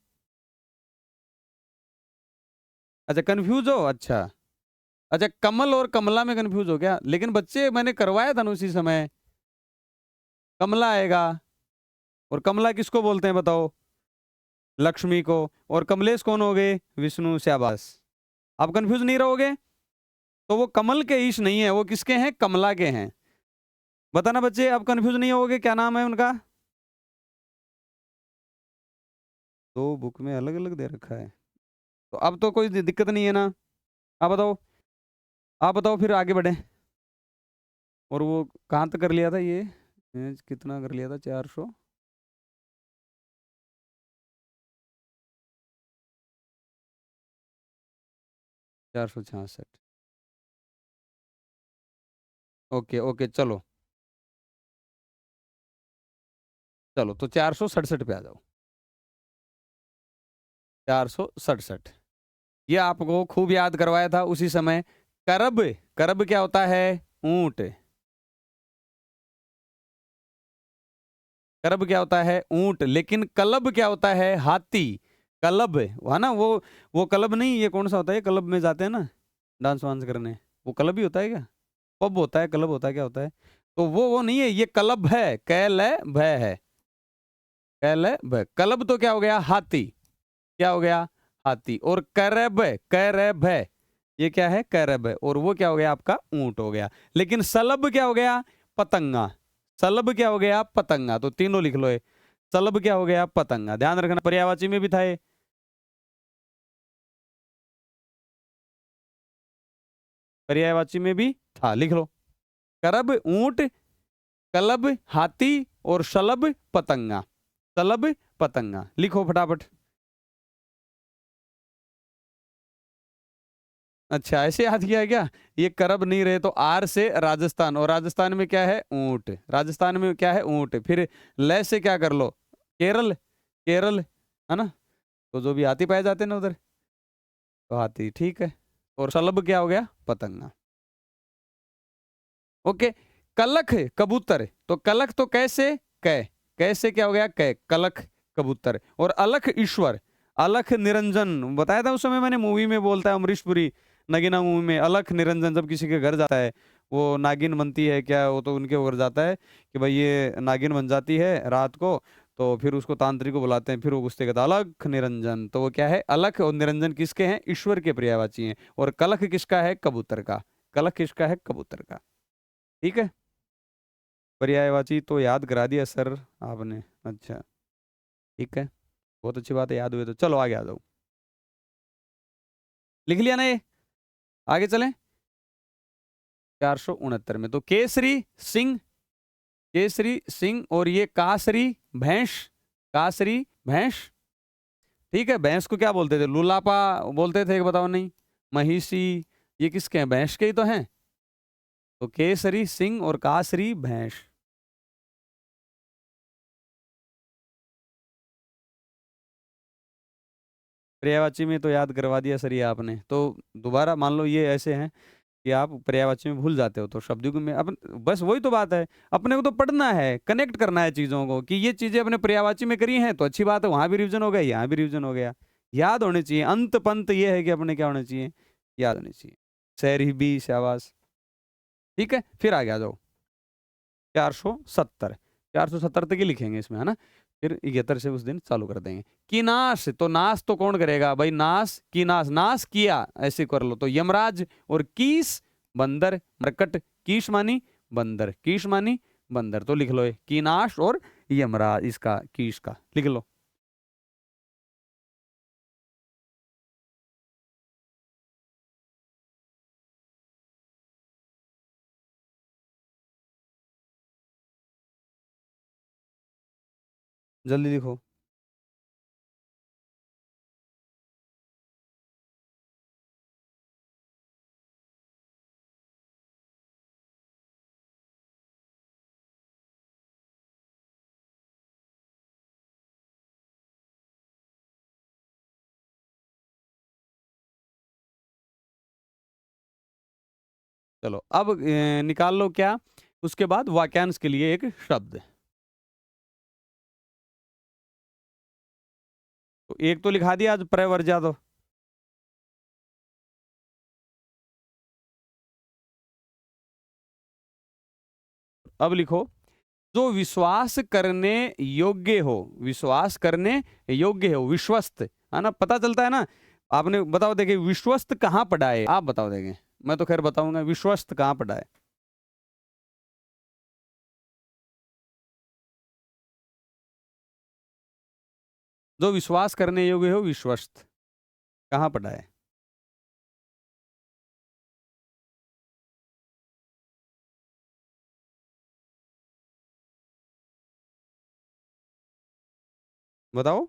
अच्छा कंफ्यूज हो, अच्छा। अच्छा कमल और कमला में कंफ्यूज हो गया, लेकिन बच्चे मैंने करवाया था ना उसी समय। कमला आएगा, और कमला किसको बोलते हैं बताओ? लक्ष्मी को। और कमलेश कौन हो गए? विष्णु। शाबाश, आप कंफ्यूज नहीं रहोगे। तो वो कमल के ईश नहीं है, वो किसके हैं? कमला के हैं। बताना बच्चे, आप कंफ्यूज नहीं होगे, क्या नाम है उनका? दो बुक में अलग अलग दे रखा है, तो अब तो कोई दिक्कत नहीं है ना? आप बताओ, आप बताओ, फिर आगे बढ़े। और वो कहाँ तक कर लिया था ये? कितना कर लिया था? 400, 466। ओके ओके, चलो चलो, तो 467 पे आ जाओ। 467, ये आपको खूब याद करवाया था उसी समय। करब, करब क्या होता है? ऊंट। करब क्या होता है? ऊंट। लेकिन कलब क्या होता है? हाथी। कलब है ना वो कलब नहीं, ये कौन सा होता है? क्लब में जाते हैं ना डांस वांस करने, वो क्लब ही होता है क्या? पब होता है, क्लब होता है, क्या होता है? तो वो नहीं है, ये क्लब है, कैल है, भय है, कैल है, भय। क्लब तो क्या हो गया? हाथी। क्या हो गया? हाथी। और करब, करब है, ये क्या है? करब है। और वो क्या हो गया? आपका ऊंट हो गया। लेकिन सलब क्या हो गया? पतंगा। सलब क्या हो गया? पतंगा। तो तीनों लिख लो। शलभ क्या हो गया? पतंगा। ध्यान रखना पर्यायवाची में भी था ये, पर्यायवाची में भी था, लिख लो। करब ऊंट, कलब हाथी और शलभ पतंगा। शलभ पतंगा लिखो फटाफट। अच्छा ऐसे याद किया है क्या? ये करब नहीं रहे तो आर से राजस्थान, और राजस्थान में क्या है? ऊंट। राजस्थान में क्या है? ऊंट। फिर लय से क्या कर लो? केरल। केरल है ना, तो जो भी हाथी पाए जाते हैं ना उधर, तो हाथी ठीक है। और शलभ क्या हो गया? पतंगा। ओके। कलख कबूतर, तो कलख तो कैसे? कै। कैसे क्या हो गया? कै, कलख कबूतर। और अलख ईश्वर, अलख निरंजन बताया था उस समय मैंने, मूवी में बोलता है अमरीश पुरी, नगीना मूवी में, अलख निरंजन जब किसी के घर जाता है, वो नागिन बनती है क्या, वो तो उनके घर जाता है कि भाई ये नागिन बन जाती है रात को, तो फिर उसको तांत्रिक को बुलाते हैं, फिर वो पूछते कहता अलख निरंजन, तो वो क्या है? अलख और निरंजन किसके हैं? ईश्वर के पर्यायवाची हैं। और कलख किसका है? कबूतर का। कलख किसका है? कबूतर का। ठीक है, पर्यायवाची तो याद करा दिया सर आपने। अच्छा ठीक है, बहुत अच्छी बात है, याद हुए तो। चलो आगे आ जाओ, लिख लिया ना ये? आगे चलें। 469 में तो केसरी सिंह, केसरी सिंह, और ये कासरी भैंस, कासरी भैंस। ठीक है, भैंस को क्या बोलते थे? लुलापा बोलते थे, बताओ नहीं? महिषी, ये किसके हैं? भैंस के ही तो हैं। तो केसरी सिंह और कासरी भैंस। पर्यायवाची में तो याद करवा दिया सर ये आपने, तो दोबारा मान लो ये ऐसे हैं कि आप पर्यायवाची में भूल जाते हो, तो शब्दयुग में अपन, बस वही तो बात है, अपने को तो पढ़ना है, कनेक्ट करना है चीजों को, कि ये चीजें अपने पर्यायवाची में करी हैं तो अच्छी बात है, वहां भी रिविजन हो गया, यहाँ भी रिविजन हो गया। याद होने चाहिए, अंत पंत ये है कि अपने क्या होने चाहिए? याद होने चाहिए। शहरी भी शाबाश। ठीक है, फिर आगे आ जाओ। 470, 470 तक ही लिखेंगे इसमें, है ना? फिर 71 से उस दिन चालू कर देंगे। कि नाश, तो नाश तो कौन करेगा भाई? नाश, की नाश, नाश किया, ऐसे कर लो तो यमराज। और कीस बंदर, मरकट, कीश मानी बंदर, कीश मानी बंदर, तो लिख लो ये कीनाश और यमराज, इसका कीश का लिख लो। जल्दी लिखो। चलो अब निकाल लो क्या, उसके बाद वाक्यांश के लिए एक शब्द। तो एक तो लिखा दिया आज प्रवर्जा, तो अब लिखो जो विश्वास करने योग्य हो, विश्वास करने योग्य हो, विश्वस्त, है ना? पता चलता है ना? आपने बताओ देखे विश्वस्त कहाँ पढ़ा है? आप बताओ देखे, मैं तो खैर बताऊंगा विश्वस्त कहाँ पढ़ा है। जो विश्वास करने योग्य हो, विश्वस्त कहाँ पढ़ा है? बताओ।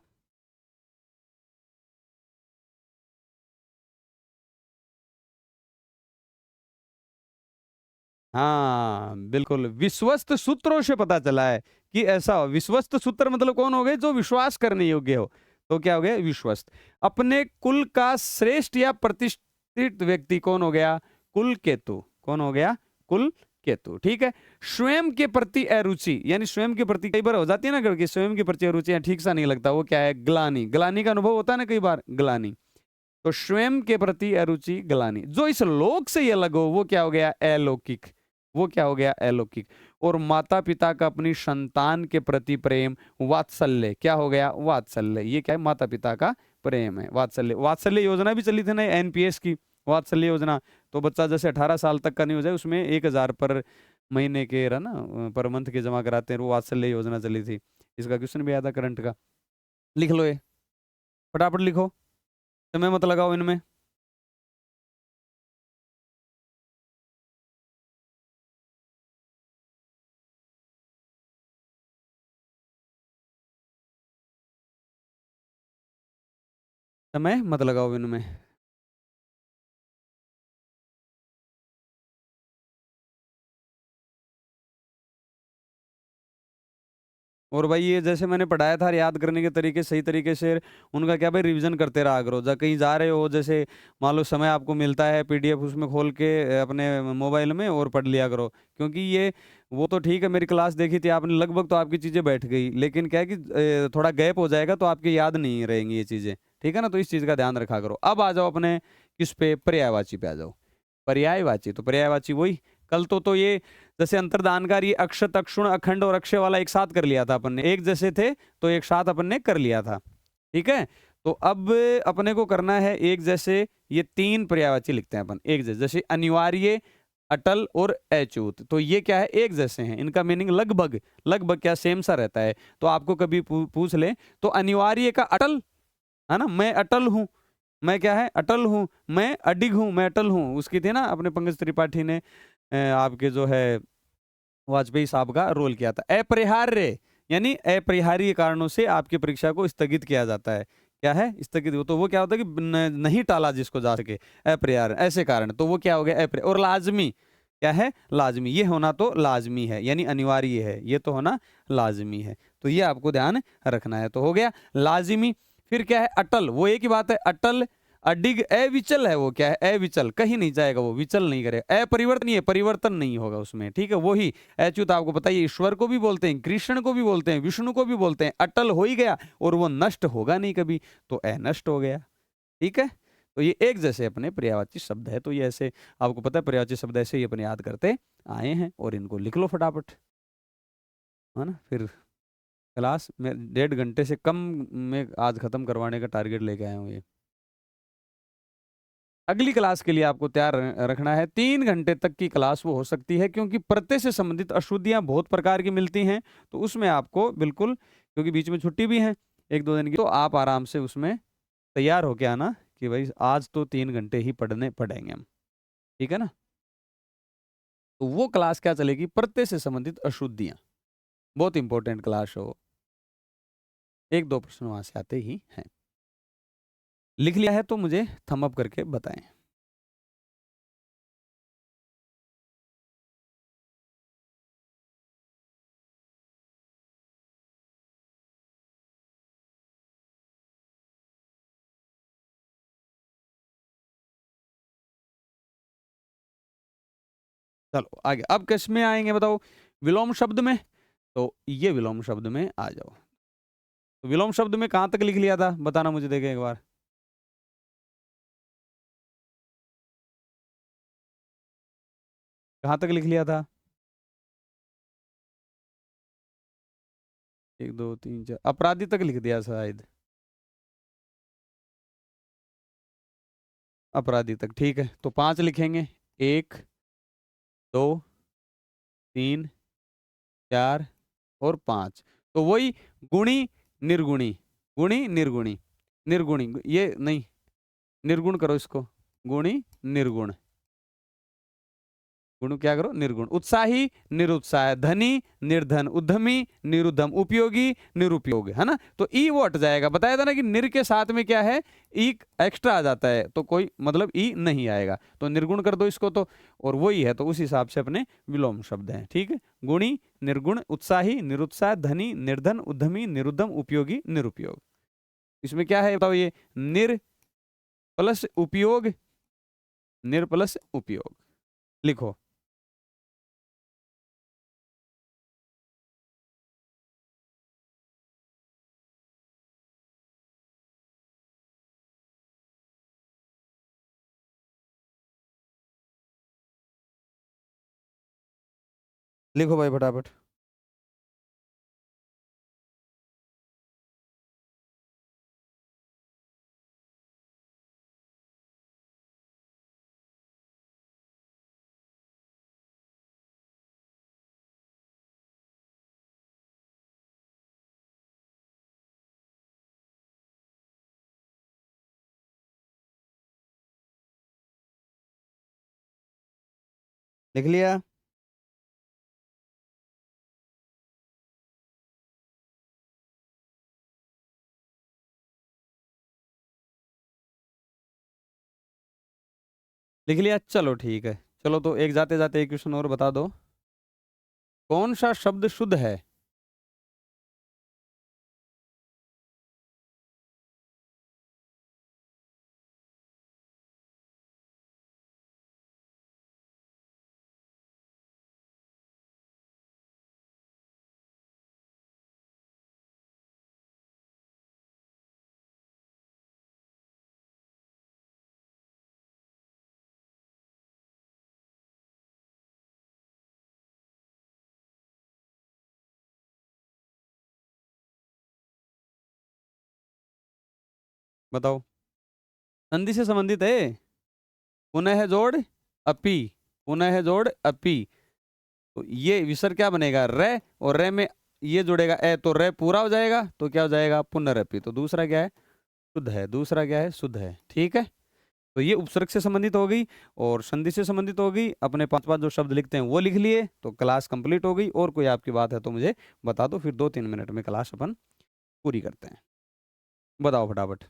हाँ बिल्कुल, विश्वस्त सूत्रों से पता चला है कि ऐसा हो। विश्वस्त सूत्र मतलब कौन हो गए? जो विश्वास करने योग्य हो, तो क्या हो गया? विश्वस्त। अपने कुल का श्रेष्ठ या प्रतिष्ठित व्यक्ति कौन हो गया? कुल केतु। कौन हो गया? कुल केतु। ठीक है। स्वयं के प्रति अरुचि, यानी स्वयं के प्रति कई बार हो जाती है ना करके, स्वयं के प्रति अरुचि ठीक सा नहीं लगता, वो क्या है? ग्लानी, ग्लानी का अनुभव होता है ना कई बार, ग्लानी। तो स्वयं के प्रति अरुचि, ग्लानि। जो इस लोक से ये अलग हो, वो क्या हो गया? अलौकिक। वो क्या हो गया? अलौकिक। और माता पिता का अपनी संतान के प्रति प्रेम, वात्सल्य, क्या हो गया? वात्सल्य। ये क्या है? माता पिता का प्रेम है, वात्सल्य। वात्सल्य योजना भी चली थी ना एनपीएस की, वात्सल्य योजना। तो बच्चा जैसे 18 साल तक का नहीं हो जाए, उसमें 1,000 पर महीने के, है ना, पर मंथ के जमा कराते हैं, वो वात्सल्य योजना चली थी। इसका क्वेश्चन भी आया था करंट का। लिख लो ये, फटाफट लिखो, समय मत लगाओ इनमें। समय मत लगाओ इनमें। और भाई ये जैसे मैंने पढ़ाया था याद करने के तरीके सही तरीके से उनका क्या भाई रिवीजन करते रहा करो। जा कहीं जा रहे हो, जैसे मान लो समय आपको मिलता है पीडीएफ उसमें खोल के अपने मोबाइल में और पढ़ लिया करो। क्योंकि ये वो तो ठीक है, मेरी क्लास देखी थी आपने लगभग तो आपकी चीज़ें बैठ गई, लेकिन क्या है कि थोड़ा गैप हो जाएगा तो आपकी याद नहीं रहेंगी ये चीज़ें। ठीक है ना, तो इस चीज़ का ध्यान रखा करो। अब आ जाओ अपने किस पे, पर्यायवाची पे आ जाओ। पर्यायवाची तो पर्यायवाची वही कल तो ये जैसे अंतर्दानकारी अक्षत अक्षुण अखंड और अक्षय वाला एक साथ कर लिया था अपन ने, एक जैसे थे तो एक साथ अपन ने कर लिया था। ठीक है, तो अब अपने को करना है एक जैसे, ये तीन पर्यायवाची लिखते हैं अपन एक जैसे। जैसे अनिवार्य, अटल और अच्युत, तो ये क्या है एक जैसे हैं, इनका मीनिंग लगभग लगभग क्या सेम सा रहता है। तो आपको कभी पूछ ले तो अनिवार्य का अटल है ना, मैं अटल हूं, मैं क्या है अटल हूं, मैं अडिग हूं, मैं अटल हूं, उसकी थी ना अपने पंकज त्रिपाठी ने आपके जो है वाजपेयी साहब का रोल किया था। अपरिहार्य यानी अपरिहार्य कारणों से आपकी परीक्षा को स्थगित किया जाता है। क्या है स्थगित, तो वो क्या होता है कि नहीं टाला जिसको जा सके, अपरिहार्य ऐसे कारण, तो वो क्या हो गया और लाजमी, क्या है लाजमी, ये होना तो लाजमी है यानी अनिवार्य है, ये तो होना लाजमी है। तो ये आपको ध्यान रखना है, तो हो गया लाजमी। फिर क्या है अटल, वो एक ही बात है, अटल अडिग अविचल है, वो क्या है अविचल, कहीं नहीं जाएगा, वो विचल नहीं करेगा, अपरिवर्तनीय है, परिवर्तन नहीं होगा उसमें। ठीक है, वही अच्युत आपको पता है ईश्वर को भी बोलते हैं, कृष्ण को भी बोलते हैं, विष्णु को भी बोलते हैं। अटल हो ही गया और वो नष्ट होगा नहीं कभी, तो अनष्ट हो गया। ठीक है, तो ये एक जैसे अपने पर्यायवाची शब्द है। तो ये ऐसे आपको पता है पर्यायवाची शब्द ऐसे ही अपने याद करते आए हैं, और इनको लिख लो फटाफट, है ना। फिर क्लास में 1.5 घंटे से कम में आज खत्म करवाने का टारगेट लेके आया हूँ ये। अगली क्लास के लिए आपको तैयार रखना है, 3 घंटे तक की क्लास वो हो सकती है, क्योंकि प्रत्यय से संबंधित अशुद्धियां बहुत प्रकार की मिलती हैं। तो उसमें आपको बिल्कुल, क्योंकि बीच में छुट्टी भी है 1-2 दिन की, तो आप आराम से उसमें तैयार होके आना कि भाई आज तो 3 घंटे ही पढ़ने पड़ेंगे हम। ठीक है ना, तो वो क्लास क्या चलेगी, प्रत्यय से संबंधित अशुद्धियां, बहुत इंपॉर्टेंट क्लास हो। 1-2 प्रश्न वहां से आते ही हैं। लिख लिया है तो मुझे थम अप करके बताएं। चलो आगे, अब किस में आएंगे बताओ, विलोम शब्द में। तो ये विलोम शब्द में आ जाओ। तो विलोम शब्द में कहां तक लिख लिया था बताना मुझे, देखे एक बार। कहां तक लिख लिया था, 1 2 3 4 अपराधी तक लिख दिया शायद, अपराधी तक। ठीक है, तो 5 लिखेंगे, 1 2 3 4 और 5। तो वही गुणी निर्गुणी, गुणी निर्गुणी, निर्गुणी ये नहीं, निर्गुण करो इसको, गुणी निर्गुण, गुण क्या करो निर्गुण, उत्साही निरुत्साह, धनी निर्धन, उद्यमी निरुद्यम, उपयोगी निरुपयोग, है ना। तो ई वो हट जाएगा, बताया था ना कि निर के साथ में क्या है ई एक्स्ट्रा आ जाता है, तो कोई मतलब ई नहीं आएगा, तो निर्गुण कर दो इसको तो, और वही है, तो उस हिसाब से अपने विलोम शब्द हैं। ठीक है, गुणी निर्गुण उत्साही निरुत्साह धनी निर्धन उद्यमी निरुद्यम उपयोगी निरुपयोग। इसमें क्या है बताओ, ये निर प्लस उपयोग, निर प्लस उपयोग, लिखो। लिखो भाई फटाफट। लिख लिया? लिख लिया? चलो ठीक है। चलो तो एक जाते जाते एक क्वेश्चन और बता दो। कौन सा शब्द शुद्ध है? बताओ। संधि से संबंधित है। पुनः जोड़ अपी। पुनः जोड़ अपी। तो ये विसर्ग क्या बनेगा? रे। और रे में ये जुड़ेगा ए, तो रे पूरा हो जाएगा, तो क्या हो जाएगा? पुनरअपि। तो दूसरा क्या है? शुद्ध है। दूसरा क्या है? शुद्ध है। ठीक है। तो ये उपसर्ग से संबंधित हो गई और संधि से संबंधित हो गई। अपने पांच पांच जो शब्द लिखते हैं वो लिख लिए, तो क्लास कंप्लीट हो गई। और कोई आपकी बात है तो मुझे बता दो, फिर 2-3 मिनट में क्लास अपन पूरी करते हैं। बताओ फटाफट।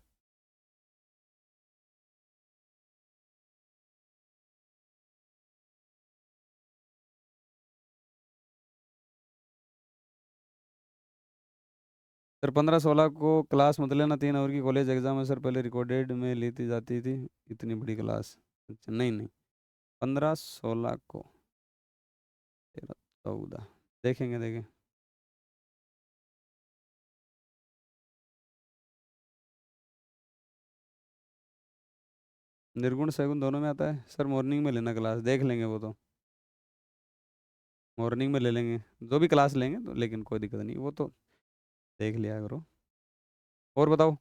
सर 15-16 को क्लास मत लेना, 3 आवर की कॉलेज एग्जाम है सर, पहले रिकॉर्डेड में लेती जाती थी, इतनी बड़ी क्लास। अच्छा नहीं नहीं, 15-16 को, 13-14 देखेंगे देखें। निर्गुण सगुण दोनों में आता है सर, मॉर्निंग में लेना क्लास, देख लेंगे वो तो, मॉर्निंग में ले लेंगे जो भी क्लास लेंगे तो, लेकिन कोई दिक्कत नहीं, वो तो देख लिया करो। और बताओ,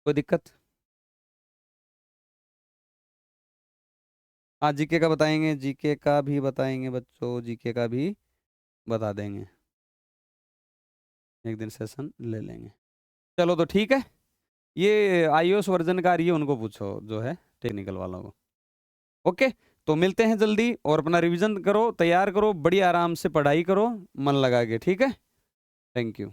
कोई दिक्कत? हाँ जीके का बताएंगे, जीके का भी बताएंगे बच्चों, जीके का भी बता देंगे, एक दिन सेशन ले लेंगे। चलो तो ठीक है। ये आईओएस वर्जन का ये उनको पूछो जो है टेक्निकल वालों को। ओके। तो मिलते हैं जल्दी, और अपना रिवीजन करो, तैयार करो, बड़ी आराम से पढ़ाई करो, मन लगा के। ठीक है। Thank you.